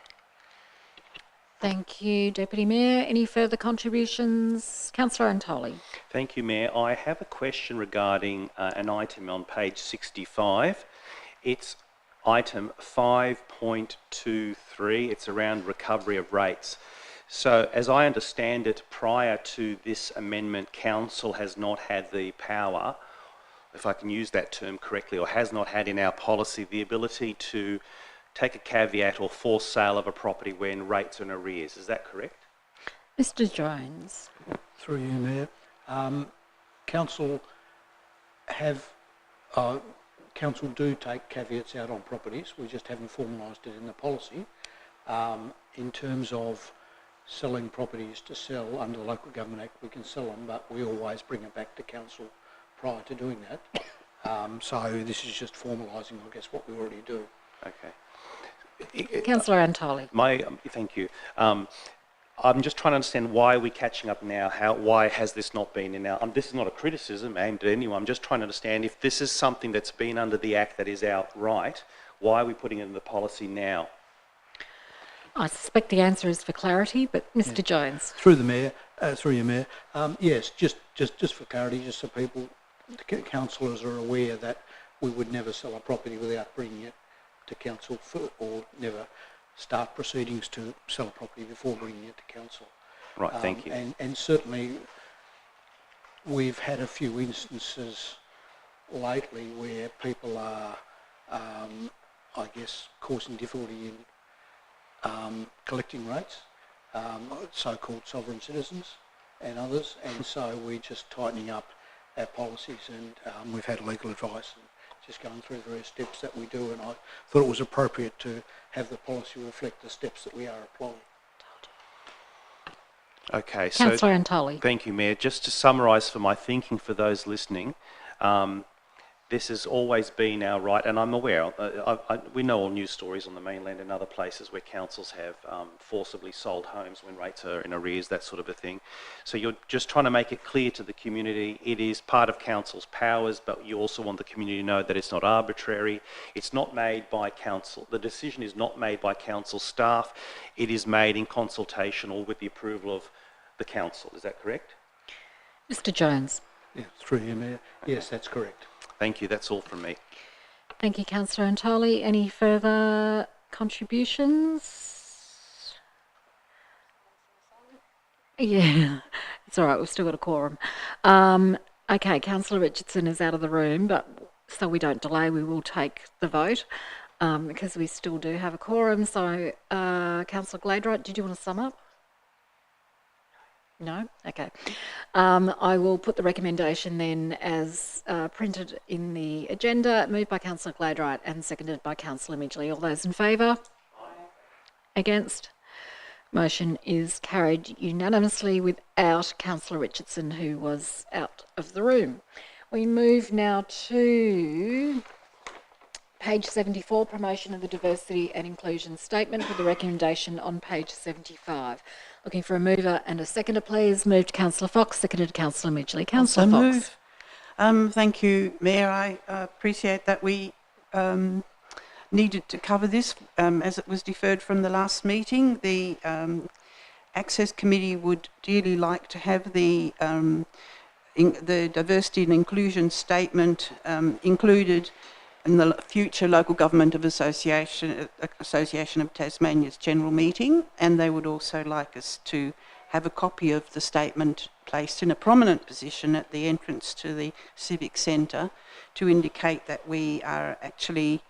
Thank you, Deputy Mayor. Any further contributions? Councillor Antoli. Thank you, Mayor. I have a question regarding an item on page 65. It's item 5.23. It's around recovery of rates. So, as I understand it, prior to this amendment, council has not had the power, if I can use that term correctly, or has not had in our policy the ability to take a caveat or force sale of a property when rates are in arrears. Is that correct? Mr. Jones. Through you, Mayor. Council do take caveats out on properties. We just haven't formalised it in the policy. In terms of selling properties to sell under the Local Government Act, we can sell them, but we always bring it back to council prior to doing that. So this is just formalising, I guess, what we already do. Okay. Councillor Antoli. Thank you. I'm just trying to understand why we're catching up now. Why has this not been in our... this is not a criticism aimed at anyone. I'm just trying to understand if this is something that's been under the Act that is outright, why are we putting it in the policy now? I suspect the answer is for clarity, but Mr. Jones. Through the Mayor, through you, Mayor. Yes, just for clarity, just so people, the councillors are aware that we would never sell a property without bringing it to council or never start proceedings to sell a property before bringing it to council. Right, thank you. And certainly we've had a few instances lately where people are, I guess, causing difficulty in collecting rates, so-called sovereign citizens and others, and so we're just tightening up our policies, and we've had legal advice and just going through the various steps that we do, and I thought it was appropriate to have the policy reflect the steps that we are applying. Okay, so Councillor Antoli. thank you, Mayor. Just to summarise for my thinking for those listening, this has always been our right, and I'm aware, we know all news stories on the mainland and other places where councils have forcibly sold homes when rates are in arrears, that sort of a thing. So you're just trying to make it clear to the community it is part of council's powers, but you also want the community to know that it's not arbitrary. It's not made by council. The decision is not made by council staff. It is made in consultation or with the approval of the council. Is that correct? Mr Jones. Yeah, through you, Mayor. Yes, that's correct. Thank you. That's all from me. Thank you, Councillor Antoli. Any further contributions? Yeah, it's all right. We've still got a quorum. Okay, Councillor Richardson is out of the room, but so we don't delay, we will take the vote because we still do have a quorum. So, Councillor Gladwright, did you want to sum up? No? Okay. I will put the recommendation then as printed in the agenda, moved by Councillor Gladwright and seconded by Councillor Midgley. All those in favour? Against? Motion is carried unanimously without Councillor Richardson, who was out of the room. We move now to page 74, promotion of the diversity and inclusion statement, with the recommendation on page 75. Looking for a mover and a seconder, please. Moved Councillor Fox, seconded Councillor Midgley. Councillor Fox. Move. Thank you, Mayor. I appreciate that we needed to cover this as it was deferred from the last meeting. The Access Committee would dearly like to have the diversity and inclusion statement included in the future Local Government of Association of Tasmania's general meeting, and they would also like us to have a copy of the statement placed in a prominent position at the entrance to the Civic Centre to indicate that we are actually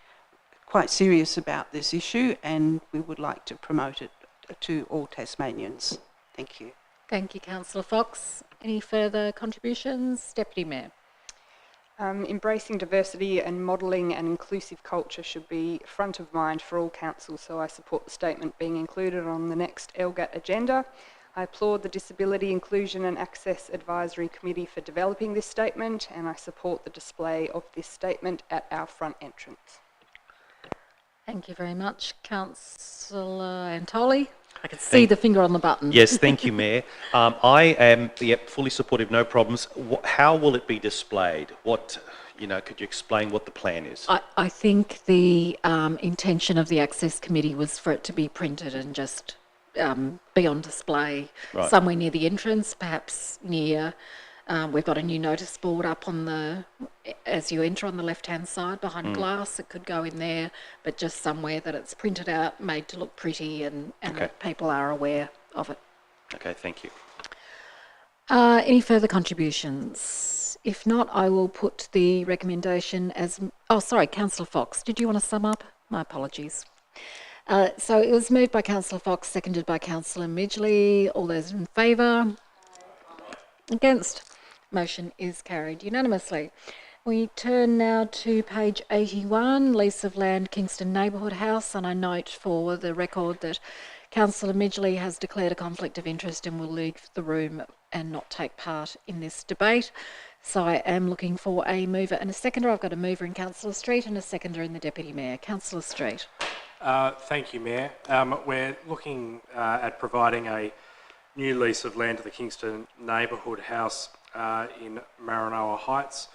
quite serious about this issue and we would like to promote it to all Tasmanians. Thank you. Thank you, Councillor Fox. Any further contributions? Deputy Mayor. Embracing diversity and modelling an inclusive culture should be front of mind for all councils, so I support the statement being included on the next LGAT agenda. I applaud the Disability Inclusion and Access Advisory Committee for developing this statement, and I support the display of this statement at our front entrance. Thank you very much, Councillor Antoli. I can see the finger on the button. Yes, thank you, Mayor. I am fully supportive, no problems. How will it be displayed? Could you explain what the plan is? I think the intention of the Access Committee was for it to be printed and just be on display somewhere near the entrance, perhaps near. We've got a new notice board up as you enter on the left-hand side behind glass. It could go in there, but just somewhere that it's printed out, made to look pretty and that people are aware of it. Okay, thank you. Any further contributions? If not, I will put the recommendation as... Oh, sorry, Councillor Fox. Did you want to sum up? My apologies. So it was moved by Councillor Fox, seconded by Councillor Midgley. All those in favour? Against? Motion is carried unanimously. We turn now to page 81, lease of land, Kingston Neighbourhood House, and I note for the record that Councillor Midgley has declared a conflict of interest and will leave the room and not take part in this debate. So I am looking for a mover and a seconder. I've got a mover in Councillor Street and a seconder in the Deputy Mayor. Councillor Street. Thank you, Mayor. We're looking at providing a new lease of land to the Kingston Neighbourhood House in Maranoa Heights.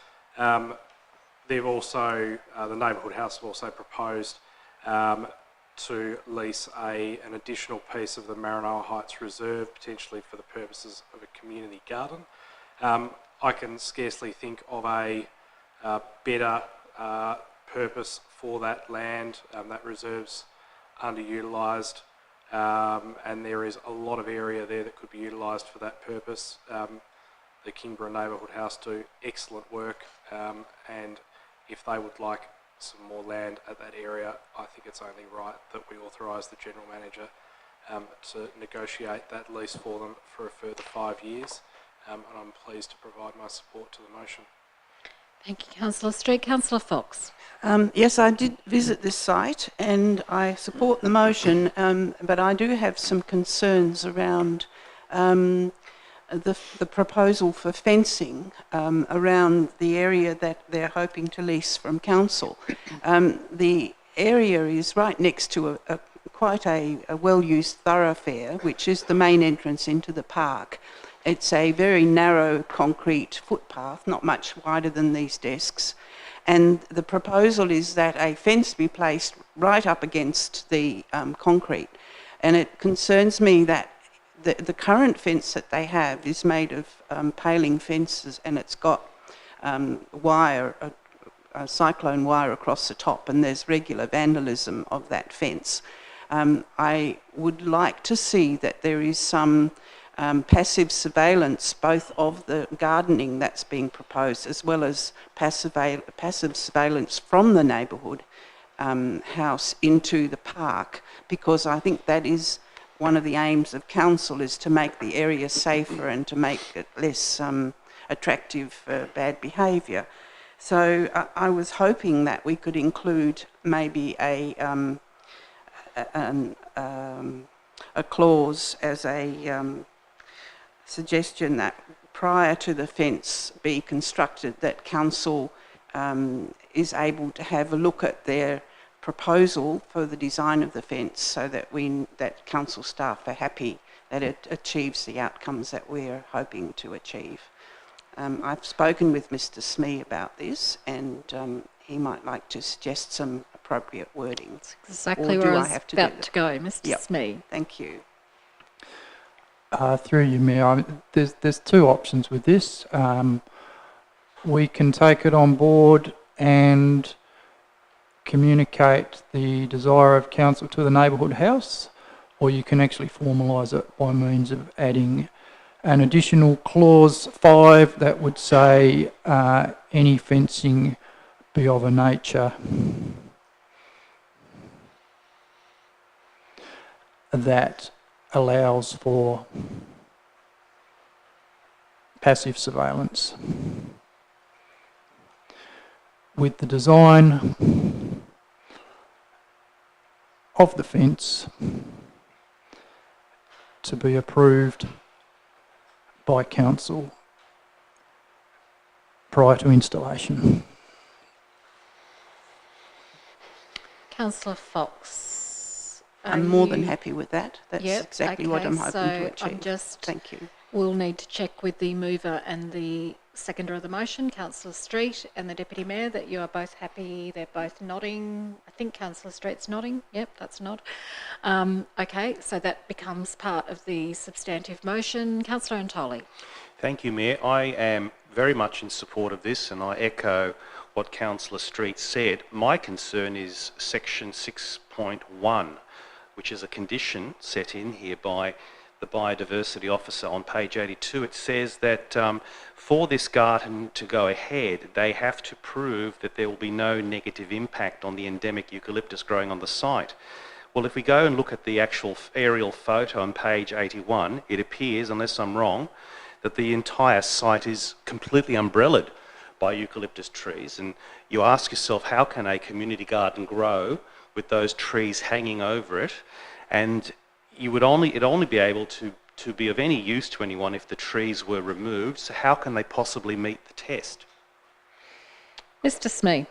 They've also, the Neighbourhood House have also proposed to lease an additional piece of the Maranoa Heights Reserve, potentially for the purposes of a community garden. I can scarcely think of a better purpose for that land. That reserve's underutilised, and there is a lot of area there that could be utilised for that purpose. The Kingborough Neighbourhood House do excellent work, and if they would like some more land at that area, I think it's only right that we authorise the General Manager to negotiate that lease for them for a further 5 years, and I'm pleased to provide my support to the motion. Thank you, Councillor Street. Councillor Fox. Yes, I did visit this site and I support the motion, but I do have some concerns around the proposal for fencing around the area that they're hoping to lease from council. The area is right next to quite a well-used thoroughfare, which is the main entrance into the park. It's a very narrow concrete footpath, not much wider than these desks. And the proposal is that a fence be placed right up against the concrete. And it concerns me that the current fence that they have is made of paling fences, and it's got wire, a cyclone wire across the top, and there's regular vandalism of that fence. I would like to see that there is some passive surveillance both of the gardening that's being proposed as well as passive surveillance from the neighbourhood house into the park, because I think that is one of the aims of council, is to make the area safer and to make it less attractive for bad behaviour. So I was hoping that we could include maybe a clause as a suggestion that prior to the fence be constructed, that council is able to have a look at their proposal for the design of the fence, so that that council staff are happy that it achieves the outcomes that we're hoping to achieve. I've spoken with Mr. Smee about this, and he might like to suggest some appropriate wording. That's exactly where I was about to go, Mr. Yep. Smee. Thank you. Through you, Mayor, there's two options with this. We can take it on board and communicate the desire of council to the neighbourhood house, or you can actually formalise it by means of adding an additional clause 5 that would say any fencing be of a nature that allows for passive surveillance. With the design of the fence to be approved by council prior to installation. Councillor Fox. I'm more than happy with that. That's exactly what I'm hoping so to achieve. I'm just, Thank you. We'll need to check with the mover and the seconder of the motion, Councillor Street and the Deputy Mayor, that you are both happy. They're both nodding. I think Councillor Street's nodding. Yep, that's a nod. Okay, so that becomes part of the substantive motion. Councillor Antoli. Thank you, Mayor. I am very much in support of this, and I echo what Councillor Street said. My concern is section 6.1, which is a condition set in here by the Biodiversity Officer on page 82. It says that for this garden to go ahead, they have to prove that there will be no negative impact on the endemic eucalyptus growing on the site. Well, if we go and look at the actual aerial photo on page 81, it appears, unless I'm wrong, that the entire site is completely umbrellaed by eucalyptus trees. And you ask yourself, how can a community garden grow with those trees hanging over it? And it'd only be able to be of any use to anyone if the trees were removed. So how can they possibly meet the test? Mr. Smee.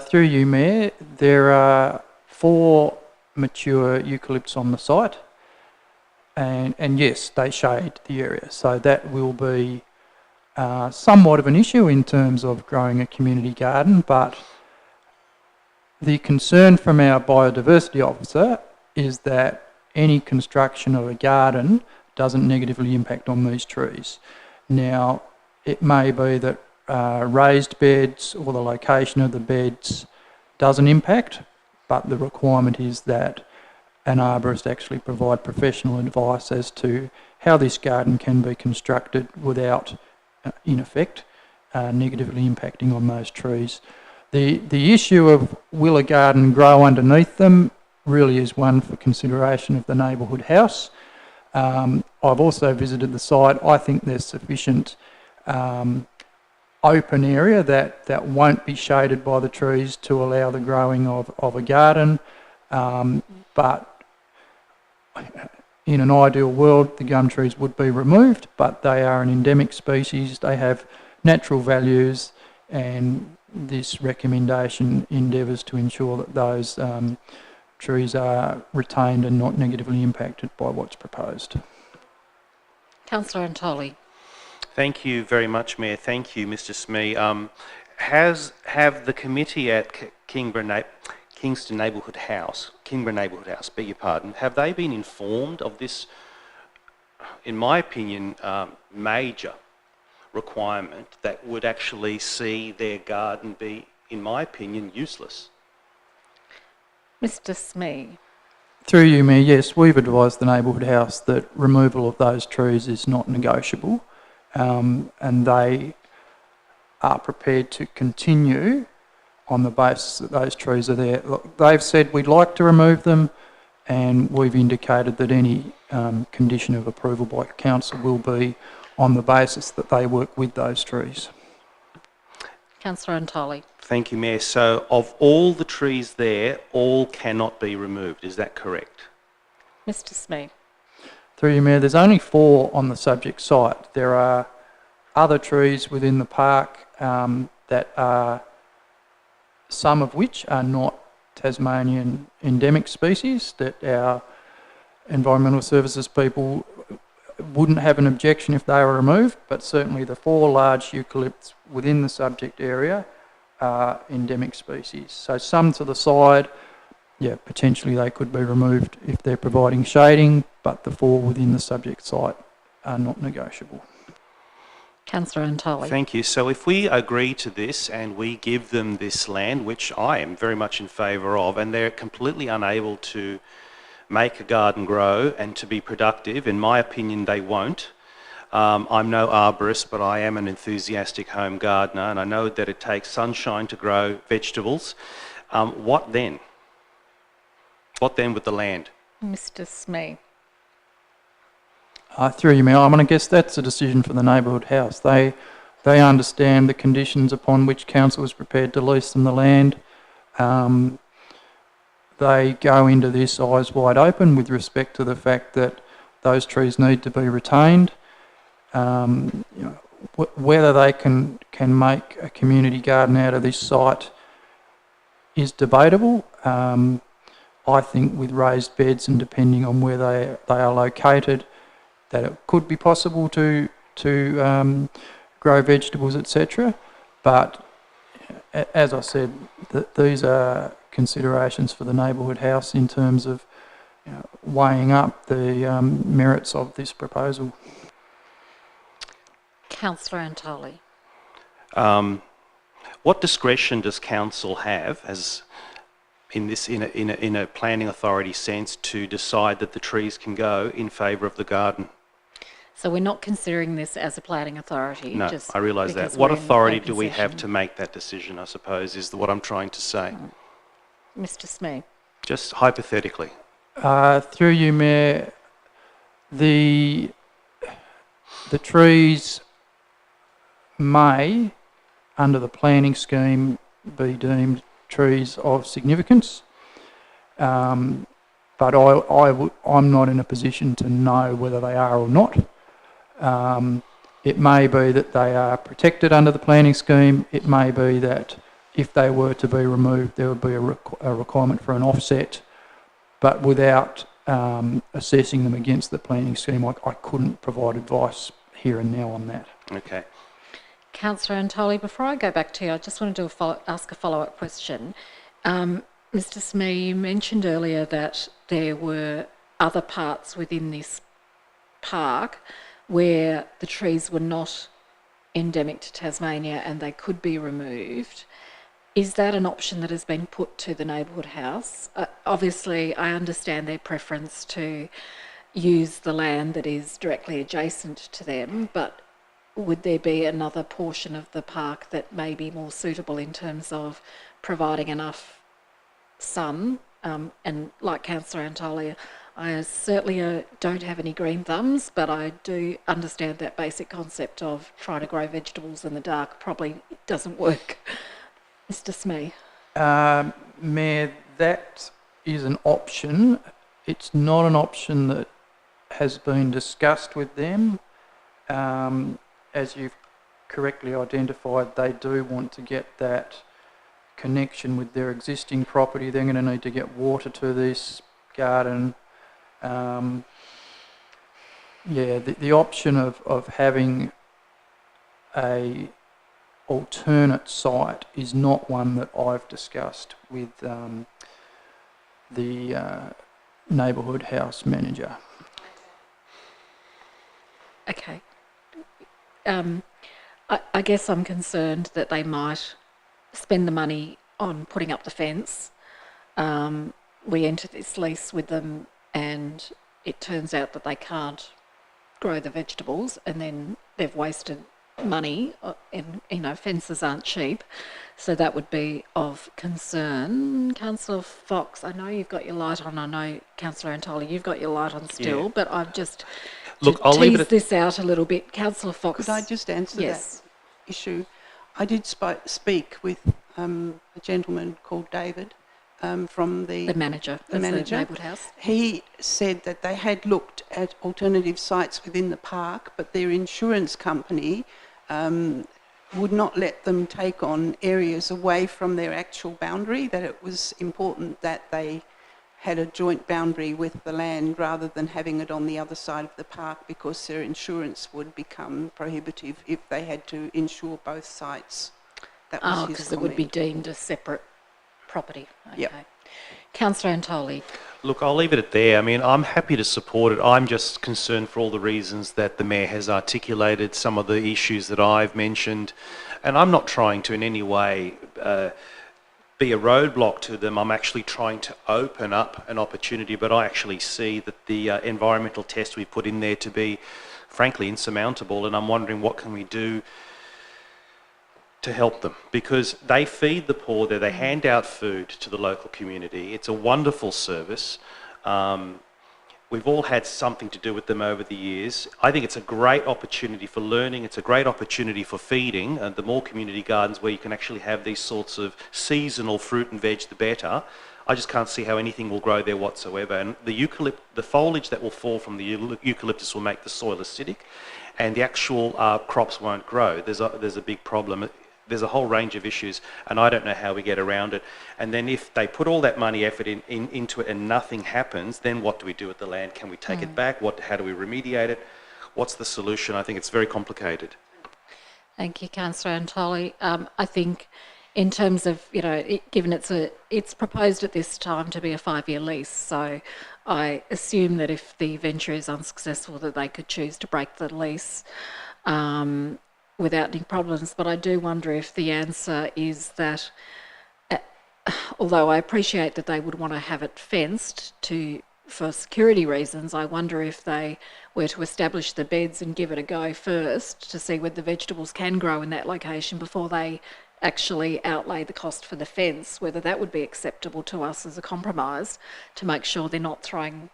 Through you, Mayor, there are 4 mature eucalypts on the site, and yes, they shade the area, so that will be somewhat of an issue in terms of growing a community garden. But the concern from our biodiversity officer is that any construction of a garden doesn't negatively impact on these trees. Now, it may be that raised beds or the location of the beds doesn't impact, but the requirement is that an arborist actually provide professional advice as to how this garden can be constructed without, in effect, negatively impacting on those trees. The issue of will a garden grow underneath them really is one for consideration of the neighbourhood house. I've also visited the site. I think there's sufficient open area that won't be shaded by the trees to allow the growing of a garden. But in an ideal world, the gum trees would be removed, but they are an endemic species. They have natural values, and this recommendation endeavours to ensure that those trees are retained and not negatively impacted by what's proposed. Councillor Antoli. Thank you very much, Mayor. Thank you, Mr. Smee. Have the committee at Kingston Neighbourhood House, beg your pardon, have they been informed of this, in my opinion, major requirement that would actually see their garden be, in my opinion, useless? Mr. Smee. Through you, Mayor, yes, we've advised the Neighbourhood House that removal of those trees is not negotiable, and they are prepared to continue on the basis that those trees are there. Look, they've said we'd like to remove them, and we've indicated that any condition of approval by council will be on the basis that they work with those trees. Councillor Antoli. Thank you, Mayor. So of all the trees there, all cannot be removed, is that correct? Mr. Smee. Through you, Mayor, there's only 4 on the subject site. There are other trees within the park that are, some of which are not Tasmanian endemic species, that our environmental services people wouldn't have an objection if they were removed, but certainly the 4 large eucalypts within the subject area are endemic species. So some to the side, yeah, potentially they could be removed if they're providing shading, but the 4 within the subject site are not negotiable. Councillor Antoli. Thank you. So if we agree to this and we give them this land, which I am very much in favour of, and they're completely unable to make a garden grow and to be productive, in my opinion they won't. I'm no arborist, but I am an enthusiastic home gardener, and I know that it takes sunshine to grow vegetables. What then? What then with the land? Mr. Smee. Through you, Mayor, I'm going to guess that's a decision for the Neighbourhood House. They understand the conditions upon which council is prepared to lease them the land. They go into this eyes wide open with respect to the fact that those trees need to be retained. Whether they can make a community garden out of this site is debatable. I think with raised beds and depending on where they are located, that it could be possible to grow vegetables, etc. But as I said, these are considerations for the Neighbourhood House in terms of weighing up the merits of this proposal. Councillor Antoli. What discretion does council have, as in a planning authority sense, to decide that the trees can go in favour of the garden? So we're not considering this as a planning authority? No, just I realise that. because What we're in authority open do we have session? to make that decision, I suppose, is what I'm trying to say. Mr. Smee. Just hypothetically. Through you, Mayor, the trees may, under the planning scheme, be deemed trees of significance, but I'm not in a position to know whether they are or not. It may be that they are protected under the planning scheme. It may be that if they were to be removed, there would be a requirement for an offset, but without assessing them against the planning scheme, I couldn't provide advice here and now on that. Okay. Councillor Antoli, before I go back to you, I just wanted to ask a follow-up question. Mr. Smee, you mentioned earlier that there were other parts within this park where the trees were not endemic to Tasmania and they could be removed. Is that an option that has been put to the Neighbourhood House? Obviously, I understand their preference to use the land that is directly adjacent to them, but would there be another portion of the park that may be more suitable in terms of providing enough sun? And like Councillor Antoli, I certainly don't have any green thumbs, but I do understand that basic concept of trying to grow vegetables in the dark probably doesn't work. Mr. Smee. Mayor, that is an option. It's not an option that has been discussed with them. As you've correctly identified, they do want to get that connection with their existing property. They're going to need to get water to this garden. The option of having a alternate site is not one that I've discussed with the neighbourhood house manager. Okay. I guess I'm concerned that they might spend the money on putting up the fence. We enter this lease with them and it turns out that they can't grow the vegetables and then they've wasted money and, fences aren't cheap. So that would be of concern. Councillor Fox, I know you've got your light on. I know, Councillor Antoli, you've got your light on still, but I've just I'll leave tease this out a little bit. Councillor Fox. Could I just answer Yes. that issue? I did speak with a gentleman called David from the manager the of manager. the neighbourhood house. He said that they had looked at alternative sites within the park, but their insurance company would not let them take on areas away from their actual boundary, that it was important that they had a joint boundary with the land rather than having it on the other side of the park because their insurance would become prohibitive if they had to insure both sites. That was his because it would be deemed a separate property. Okay. Yep. Councillor Antoli. Look, I'll leave it there. I mean, I'm happy to support it. I'm just concerned for all the reasons that the Mayor has articulated, some of the issues that I've mentioned, and I'm not trying to in any way be a roadblock to them. I'm actually trying to open up an opportunity, but I actually see that the environmental test we put in there to be, frankly, insurmountable, and I'm wondering what can we do to help them, because they feed the poor there, they hand out food to the local community. It's a wonderful service. We've all had something to do with them over the years. I think it's a great opportunity for learning, it's a great opportunity for feeding, and the more community gardens where you can actually have these sorts of seasonal fruit and veg, the better. I just can't see how anything will grow there whatsoever. And the foliage that will fall from the eucalyptus will make the soil acidic, and the actual crops won't grow. There's a big problem. There's a whole range of issues, and I don't know how we get around it. And then if they put all that money, effort into it and nothing happens, then what do we do with the land? Can we take it back? How do we remediate it? What's the solution? I think it's very complicated. Thank you, Councillor Antoli. I think in terms of, given it's proposed at this time to be a 5-year lease, so I assume that if the venture is unsuccessful that they could choose to break the lease without any problems. But I do wonder if the answer is that, although I appreciate that they would want to have it fenced for security reasons, I wonder if they were to establish the beds and give it a go first to see whether the vegetables can grow in that location before they actually outlay the cost for the fence, whether that would be acceptable to us as a compromise to make sure they're not throwing,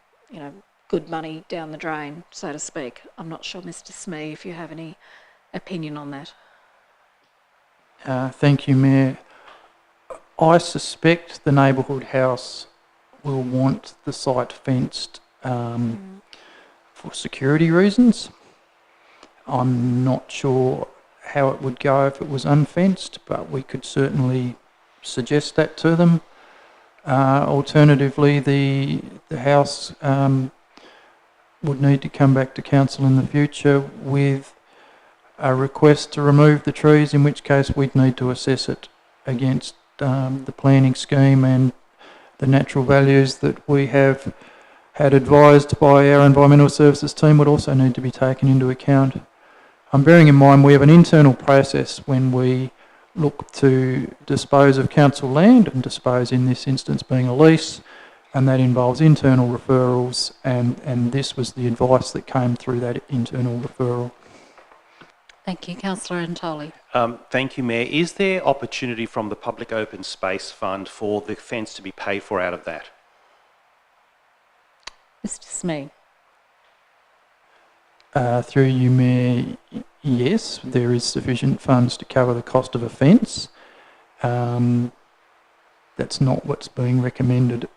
good money down the drain, so to speak. I'm not sure, Mr. Smee, if you have any opinion on that. Thank you, Mayor. I suspect the neighbourhood house will want the site fenced for security reasons. I'm not sure how it would go if it was unfenced, but we could certainly suggest that to them. Alternatively, the house would need to come back to council in the future with a request to remove the trees, in which case we'd need to assess it against the planning scheme and the natural values that we have had advised by our environmental services team would also need to be taken into account. I'm bearing in mind we have an internal process when we look to dispose of council land, and dispose in this instance being a lease, and that involves internal referrals, and this was the advice that came through that internal referral. Thank you. Councillor Antoli. Thank you, Mayor. Is there opportunity from the Public Open Space Fund for the fence to be paid for out of that? Mr. Smee. Through you, Mayor, yes, there is sufficient funds to cover the cost of a fence. That's not what's being recommended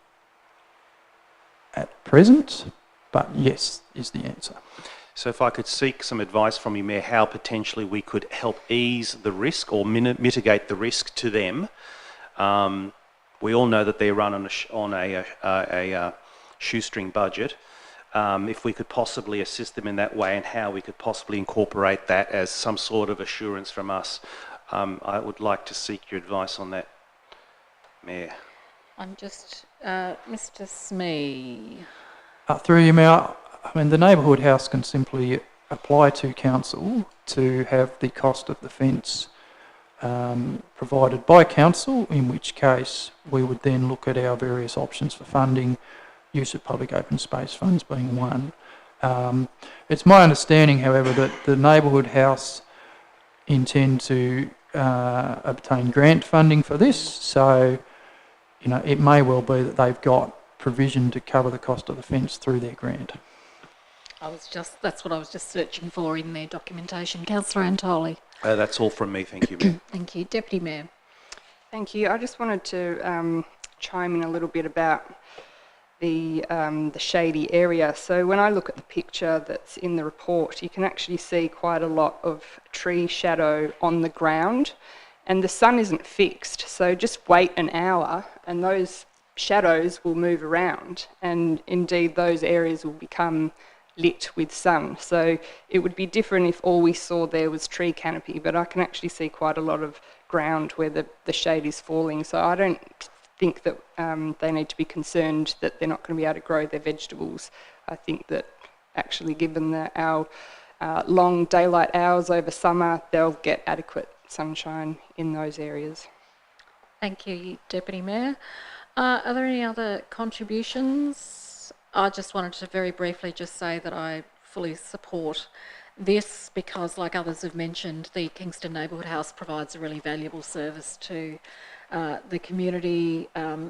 at present, but yes is the answer. So if I could seek some advice from you, Mayor, how potentially we could help ease the risk or mitigate the risk to them. We all know that they run on a shoestring budget. If we could possibly assist them in that way and how we could possibly incorporate that as some sort of assurance from us, I would like to seek your advice on that, Mayor. I'm just, Mr. Smee. Through you, Mayor, I mean, the neighbourhood house can simply apply to council to have the cost of the fence provided by council, in which case we would then look at our various options for funding, use of public open space funds being one. It's my understanding, however, that the neighbourhood house intend to obtain grant funding for this, so you know, it may well be that they've got provision to cover the cost of the fence through their grant. That's what I was just searching for in their documentation. Councillor Antoli. That's all from me, thank you, Mayor. Thank you. Deputy Mayor. Thank you. I just wanted to chime in a little bit about the shady area. So when I look at the picture that's in the report, you can actually see quite a lot of tree shadow on the ground, and the sun isn't fixed. So just wait an hour and those shadows will move around, and indeed those areas will become lit with sun. So it would be different if all we saw there was tree canopy, but I can actually see quite a lot of ground where the shade is falling. So I don't think that they need to be concerned that they're not going to be able to grow their vegetables. I think that actually, given our long daylight hours over summer, they'll get adequate sunshine in those areas. Thank you, Deputy Mayor. Are there any other contributions? I just wanted to very briefly just say that I fully support this because, like others have mentioned, the Kingston Neighbourhood House provides a really valuable service to the community.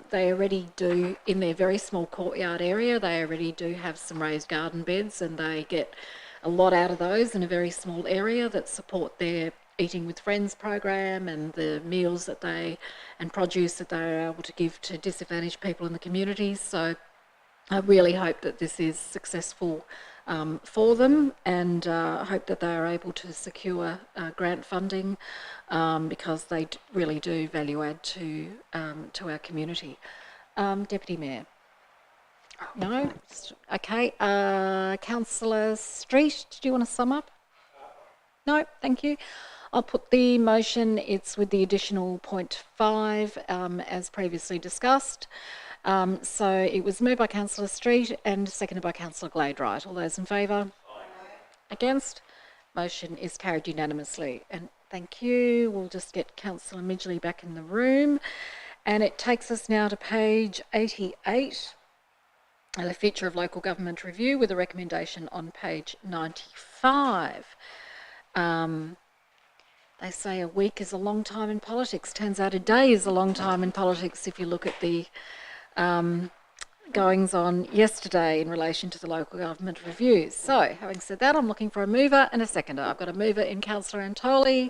They already do, in their very small courtyard area, they already do have some raised garden beds, and they get a lot out of those in a very small area that support their Eating with Friends program and the meals that and produce that they are able to give to disadvantaged people in the community. So I really hope that this is successful for them, and hope that they are able to secure grant funding because they really do value add to our community. Deputy Mayor. No? Okay. Councillor Street, did you want to sum up? No, thank you. I'll put the motion, it's with the additional 0.5 as previously discussed. So it was moved by Councillor Street and seconded by Councillor Glade-Wright. All those in favour? Against? Motion is carried unanimously. And thank you. We'll just get Councillor Midgley back in the room. And it takes us now to page 88, the feature of local government review with a recommendation on page 95. They say a week is a long time in politics. Turns out a day is a long time in politics if you look at the goings on yesterday in relation to the local government reviews. So, having said that, I'm looking for a mover and a seconder. I've got a mover in Councillor Antoli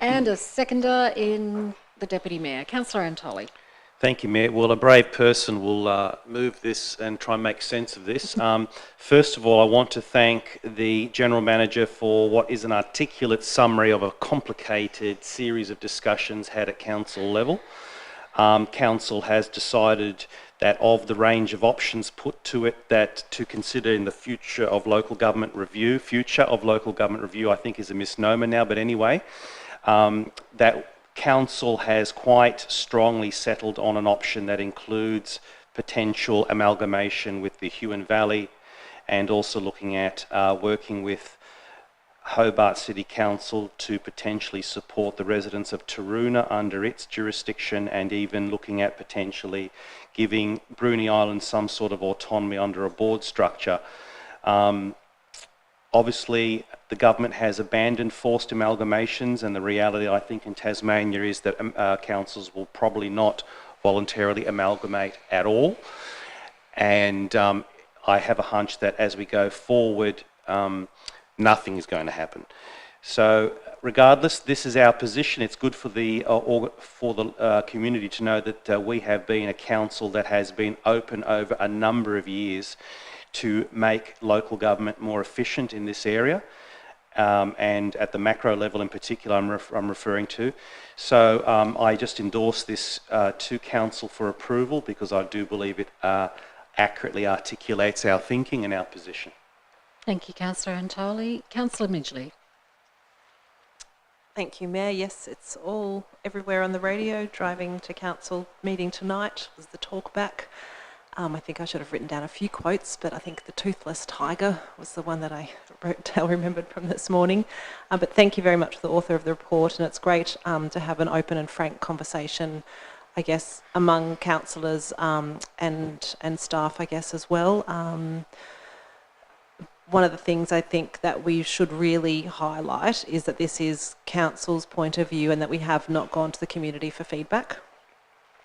and a seconder in the Deputy Mayor. Councillor Antoli. Thank you, Mayor. Well, a brave person will move this and try and make sense of this. First of all, I want to thank the General Manager for what is an articulate summary of a complicated series of discussions had at Council level. Council has decided that of the range of options put to it, that to consider in the future of local government review, I think is a misnomer now, but anyway, that Council has quite strongly settled on an option that includes potential amalgamation with the Huon Valley, and also looking at working with Hobart City Council to potentially support the residents of Taroona under its jurisdiction, and even looking at potentially giving Bruny Island some sort of autonomy under a board structure. Obviously, the government has abandoned forced amalgamations, and the reality, I think, in Tasmania is that councils will probably not voluntarily amalgamate at all. And I have a hunch that as we go forward, nothing is going to happen. So regardless, this is our position. It's good for the community to know that we have been a council that has been open over a number of years to make local government more efficient in this area, and at the macro level in particular I'm referring to. So I just endorse this to council for approval because I do believe it accurately articulates our thinking and our position. Thank you, Councillor Antoli. Councillor Midgley. Thank you, Mayor. Yes, it's all everywhere on the radio. Driving to council meeting tonight was the talk back. I think I should have written down a few quotes, but I think the toothless tiger was the one that I remembered from this morning. But thank you very much to the author of the report, and it's great to have an open and frank conversation, I guess, among councillors and staff, I guess, as well. One of the things I think that we should really highlight is that this is council's point of view and that we have not gone to the community for feedback.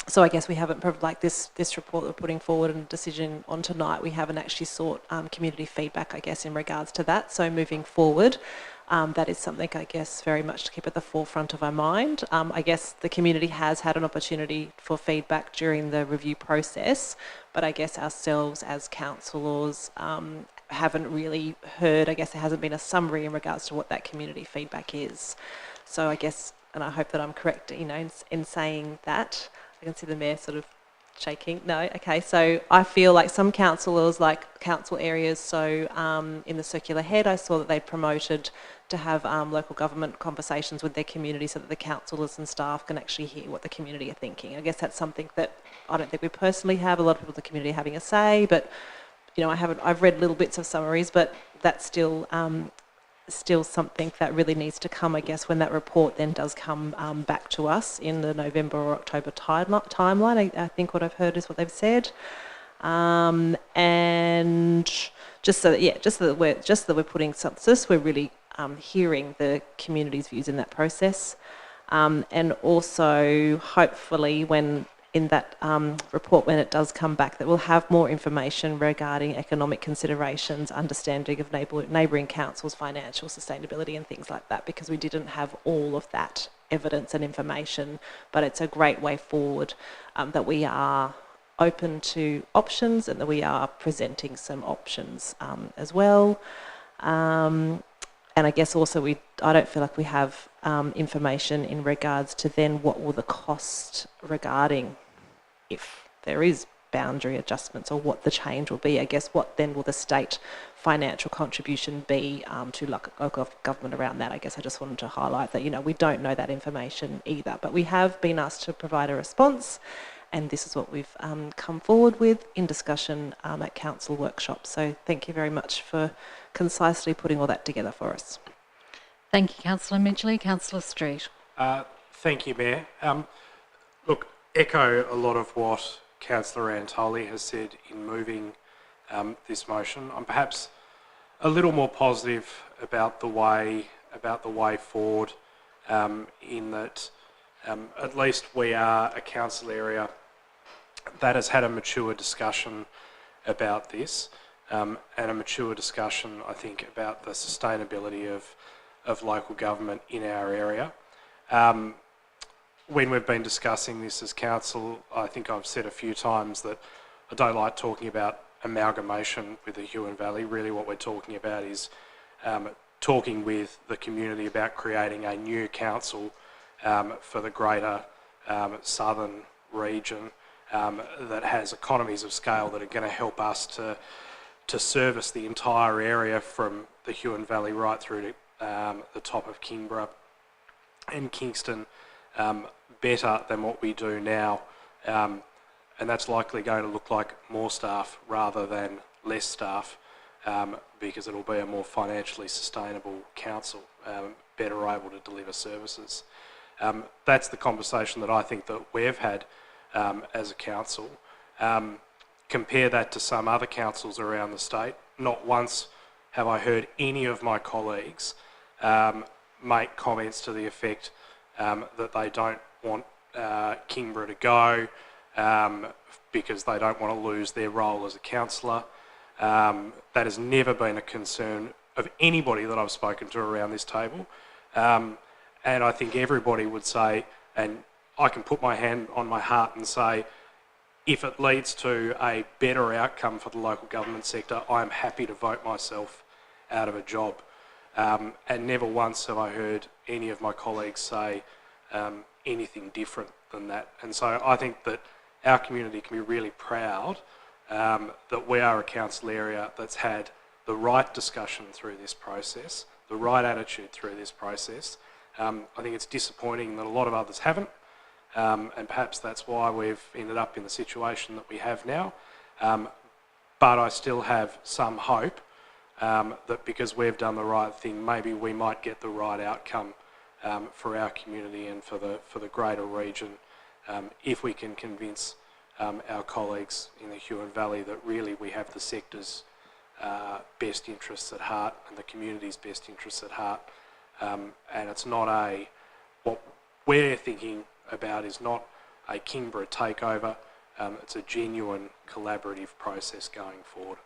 So I guess we haven't, like this report that we're putting forward and decision on tonight, we haven't actually sought community feedback, I guess, in regards to that. So moving forward, that is something, I guess, very much to keep at the forefront of our mind. I guess the community has had an opportunity for feedback during the review process, but I guess ourselves as councillors haven't really heard, I guess there hasn't been a summary in regards to what that community feedback is. So I guess, and I hope that I'm correct, you know, in saying that. I can see the Mayor sort of shaking. No, okay. So I feel like some councillors, like council areas, so in the circular head, I saw that they promoted to have local government conversations with their community so that the councillors and staff can actually hear what the community are thinking. I guess that's something that I don't think we personally have. A lot of people in the community are having a say, but you know, I've read little bits of summaries, but that's still something that really needs to come, I guess, when that report then does come back to us in the November or October timeline. I think what I've heard is what they've said, and just so that we're putting census, we're really hearing the community's views in that process, and also hopefully when in that report, when it does come back, that we'll have more information regarding economic considerations, understanding of neighbouring councils, financial sustainability and things like that, because we didn't have all of that evidence and information. But it's a great way forward that we are open to options and that we are presenting some options as well. And I guess also I don't feel like we have information in regards to then what will the cost regarding if there is boundary adjustments or what the change will be. I guess what then will the state financial contribution be to local government around that. I guess I just wanted to highlight that, you know, we don't know that information either, but we have been asked to provide a response, and this is what we've come forward with in discussion at council workshops. So thank you very much for concisely putting all that together for us. Thank you, Councillor Midgley. Councillor Street. Thank you, Mayor. Look, echo a lot of what Councillor Antoli has said in moving this motion. I'm perhaps a little more positive about the way forward, in that at least we are a council area that has had a mature discussion about this, and a mature discussion, I think, about the sustainability of local government in our area. When we've been discussing this as council, I think I've said a few times that I don't like talking about amalgamation with the Huon Valley. Really what we're talking about is talking with the community about creating a new council for the greater southern region that has economies of scale that are going to help us to service the entire area from the Huon Valley right through to the top of Kingborough and Kingston better than what we do now, and that's likely going to look like more staff rather than less staff, because it'll be a more financially sustainable council, better able to deliver services. That's the conversation that I think that we've had as a council. Compare that to some other councils around the state. Not once have I heard any of my colleagues make comments to the effect that they don't want Kingborough to go because they don't want to lose their role as a councillor. That has never been a concern of anybody that I've spoken to around this table. And I think everybody would say, and I can put my hand on my heart and say, if it leads to a better outcome for the local government sector, I am happy to vote myself out of a job. And never once have I heard any of my colleagues say anything different than that. And so I think that our community can be really proud that we are a council area that's had the right discussion through this process, the right attitude through this process. I think it's disappointing that a lot of others haven't, and perhaps that's why we've ended up in the situation that we have now. But I still have some hope that because we've done the right thing, maybe we might get the right outcome for our community and for the greater region if we can convince our colleagues in the Huon Valley that really we have the sector's best interests at heart and the community's best interests at heart. And it's not what we're thinking about is not a Kingborough takeover, it's a genuine collaborative process going forward.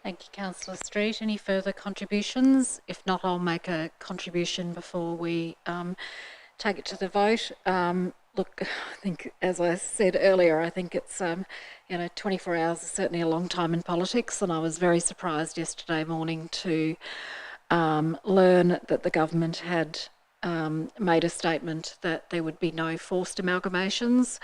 Thank you, Councillor Street. Any further contributions? If not, I'll make a contribution before we take it to the vote. Look, I think, as I said earlier, I think it's, 24 hours is certainly a long time in politics, and I was very surprised yesterday morning to learn that the government had made a statement that there would be no forced amalgamations.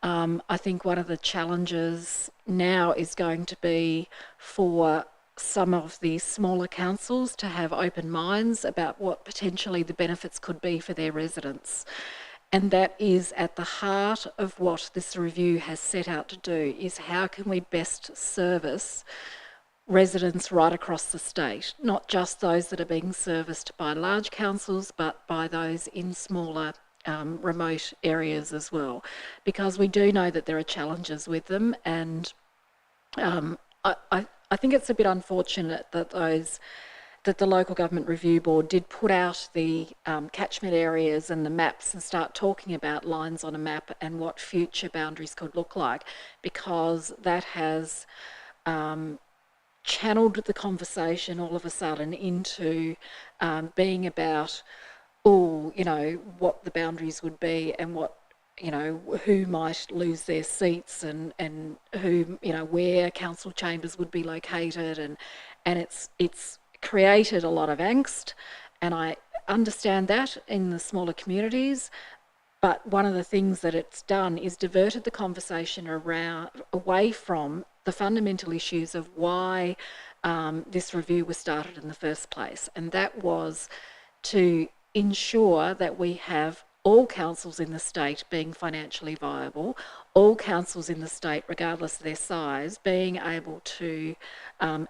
I think one of the challenges now is going to be for some of the smaller councils to have open minds about what potentially the benefits could be for their residents. And that is at the heart of what this review has set out to do, is how can we best service residents right across the state, not just those that are being serviced by large councils, but by those in smaller remote areas as well, because we do know that there are challenges with them, and I think it's a bit unfortunate that the Local Government Review Board did put out the catchment areas and the maps and start talking about lines on a map and what future boundaries could look like, because that has channeled the conversation all of a sudden into being about, what the boundaries would be and what, who might lose their seats and who, where council chambers would be located, and it's created a lot of angst, and I understand that in the smaller communities. But one of the things that it's done is diverted the conversation away from the fundamental issues of why this review was started in the first place, and that was to ensure that we have all councils in the state being financially viable, all councils in the state, regardless of their size, being able to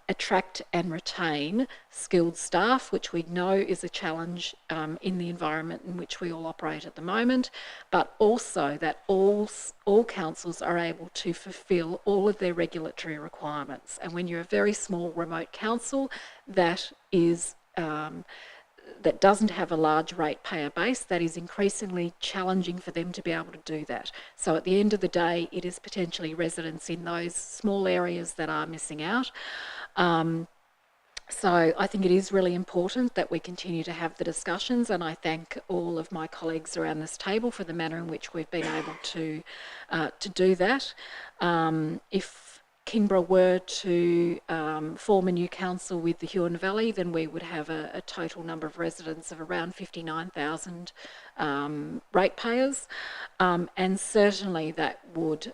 attract and retain skilled staff, which we know is a challenge in the environment in which we all operate at the moment, but also that all councils are able to fulfil all of their regulatory requirements. And when you're a very small remote council that is that doesn't have a large ratepayer base, that is increasingly challenging for them to be able to do that. So at the end of the day, it is potentially residents in those small areas that are missing out. So I think it is really important that we continue to have the discussions, and I thank all of my colleagues around this table for the manner in which we've been able to do that. If Kingborough were to form a new council with the Huon Valley, then we would have a total number of residents of around 59,000 ratepayers, and certainly that would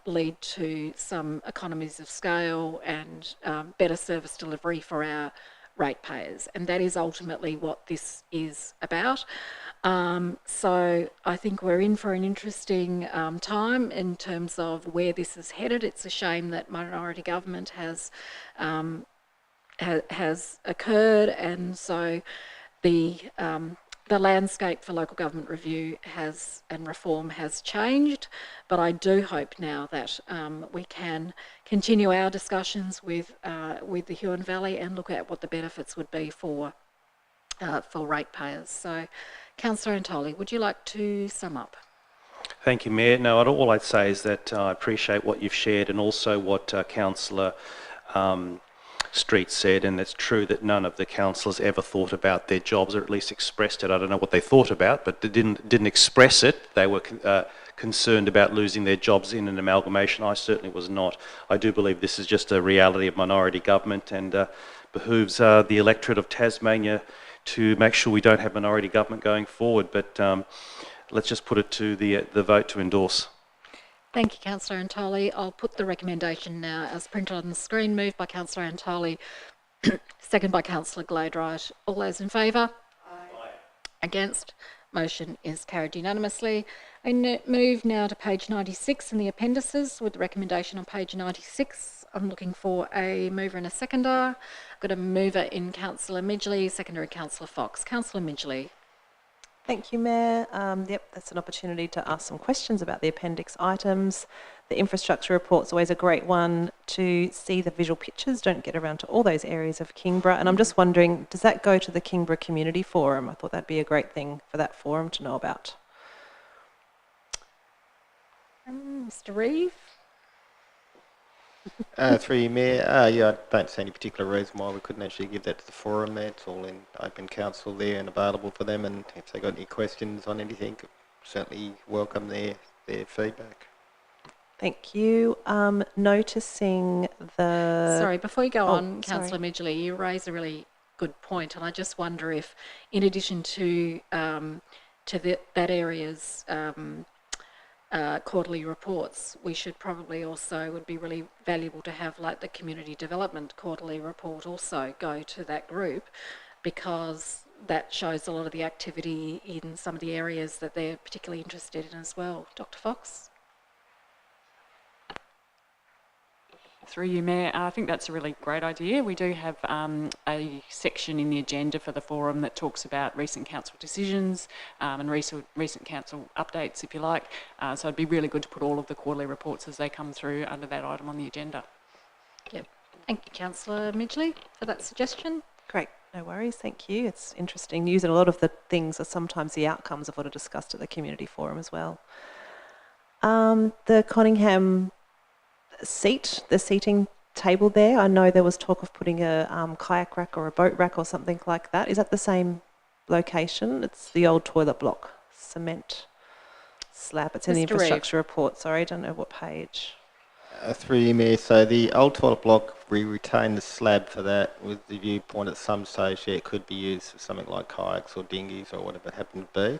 lead to some economies of scale and better service delivery for our ratepayers, and that is ultimately what this is about. So I think we're in for an interesting time in terms of where this is headed. It's a shame that minority government has occurred, and so the landscape for local government review and reform has changed. But I do hope now that we can continue our discussions with the Huon Valley and look at what the benefits would be for ratepayers. So, Councillor Antoli, would you like to sum up? Thank you, Mayor. No, all I'd say is that I appreciate what you've shared and also what Councillor Street said, and it's true that none of the councillors ever thought about their jobs, or at least expressed it. I don't know what they thought about, but they didn't express it. They were concerned about losing their jobs in an amalgamation. I certainly was not. I do believe this is just a reality of minority government, and behooves the electorate of Tasmania to make sure we don't have minority government going forward. But let's just put it to the vote to endorse. Thank you, Councillor Antoli. I'll put the recommendation now as printed on the screen. Moved by Councillor Antoli, second by Councillor Gladright. All those in favour? Aye. Against? Motion is carried unanimously. I move now to page 96 in the appendices with the recommendation on page 96. I'm looking for a mover and a seconder. I've got a mover in Councillor Midgley, seconder in Councillor Fox. Councillor Midgley. Thank you, Mayor. Yep, that's an opportunity to ask some questions about the appendix items. The infrastructure report's always a great one to see the visual pictures. Don't get around to all those areas of Kingborough. And I'm just wondering, does that go to the Kingborough Community Forum? I thought that'd be a great thing for that forum to know about. Mr. Reeve? Through you, Mayor. Yeah, I don't see any particular reason why we couldn't actually give that to the forum there. It's all in open council there and available for them, and if they got any questions on anything, certainly welcome their feedback. Thank you. Noticing the... Sorry, before you go on, Councillor Midgley, you raise a really good point, and I just wonder if, in addition to that area's quarterly reports, we should probably also, would be really valuable to have like the community development quarterly report also go to that group, because that shows a lot of the activity in some of the areas that they're particularly interested in as well. Dr. Fox? Through you, Mayor, I think that's a really great idea. We do have a section in the agenda for the forum that talks about recent council decisions and recent council updates, if you like. So it'd be really good to put all of the quarterly reports as they come through under that item on the agenda. Yep. Thank you, Councillor Midgley, for that suggestion. Great. No worries. Thank you. It's interesting news, and a lot of the things are sometimes the outcomes of what are discussed at the community forum as well. The Conningham the seating table there, I know there was talk of putting a kayak rack or a boat rack or something like that. Is that the same location? It's the old toilet block, cement slab. It's in the infrastructure report. Sorry, I don't know what page. Through you, Mayor. So the old toilet block, we retain the slab for that with the viewpoint at some stage, yeah, it could be used for something like kayaks or dinghies or whatever it happened to be.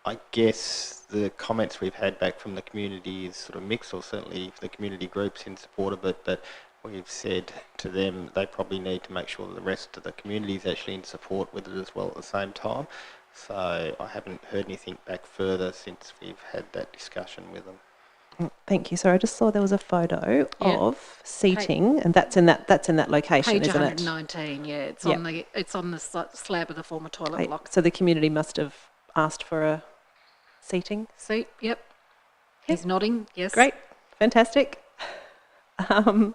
I guess the comments we've had back from the community is sort of mixed, or certainly the community group's in support of it, but we've said to them they probably need to make sure that the rest of the community is actually in support with it as well at the same time. So I haven't heard anything back further since we've had that discussion with them. Thank you. Sorry, I just saw there was a photo of seating, and that's in that location, page isn't it? Page 119. Yeah, it's on the slab of the former toilet block. So the community must have asked for a seating seat. Yep. He's nodding. Yes. Great. Fantastic. And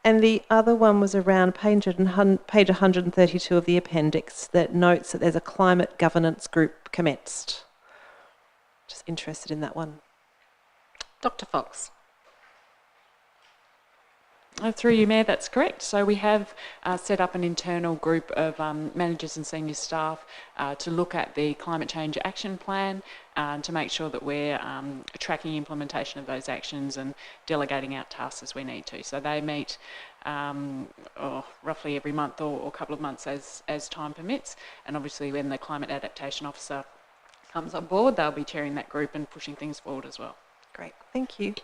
the other one was around page 132 of the appendix that notes that there's a climate governance group commenced. Just interested in that one. Dr. Fox. Through you, Mayor, that's correct. So we have set up an internal group of managers and senior staff to look at the climate change action plan to make sure that we're tracking implementation of those actions and delegating out tasks as we need to. So they meet roughly every month or a couple of months as time permits. And obviously when the Climate Adaptation Officer comes on board, they'll be chairing that group and pushing things forward as well. Great, thank you.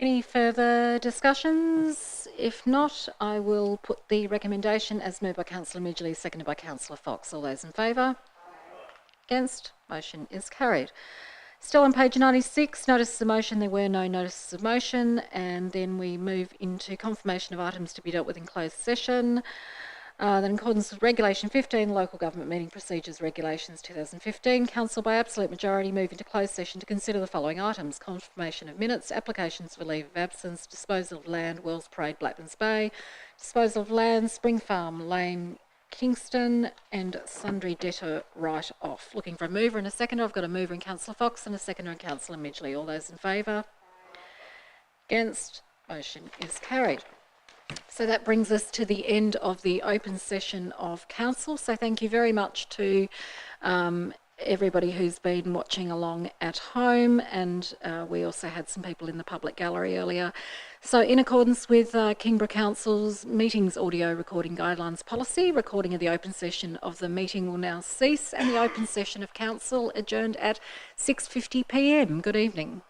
Any further discussions? If not, I will put the recommendation as moved by Councillor Midgley, seconded by Councillor Fox. All those in favour? Against? Motion is carried. Still on page 96, notices of motion. There were no notices of motion, and then we move into confirmation of items to be dealt with in closed session. Then in accordance with Regulation 15, Local Government Meeting Procedures Regulations 2015, Council by absolute majority move into closed session to consider the following items: confirmation of minutes, applications for leave of absence, disposal of land, Wells Parade, Blackmans Bay, disposal of land, Spring Farm Lane, Kingston and sundry debtor write-off. Looking for a mover and a seconder. I've got a mover in Councillor Fox and a seconder in Councillor Midgley. All those in favour? Against? Motion is carried. So that brings us to the end of the open session of council. So thank you very much to everybody who's been watching along at home, and we also had some people in the public gallery earlier. So in accordance with Kingborough Council's meetings audio recording guidelines policy, recording of the open session of the meeting will now cease, and the open session of council adjourned at 6:50 p.m. Good evening.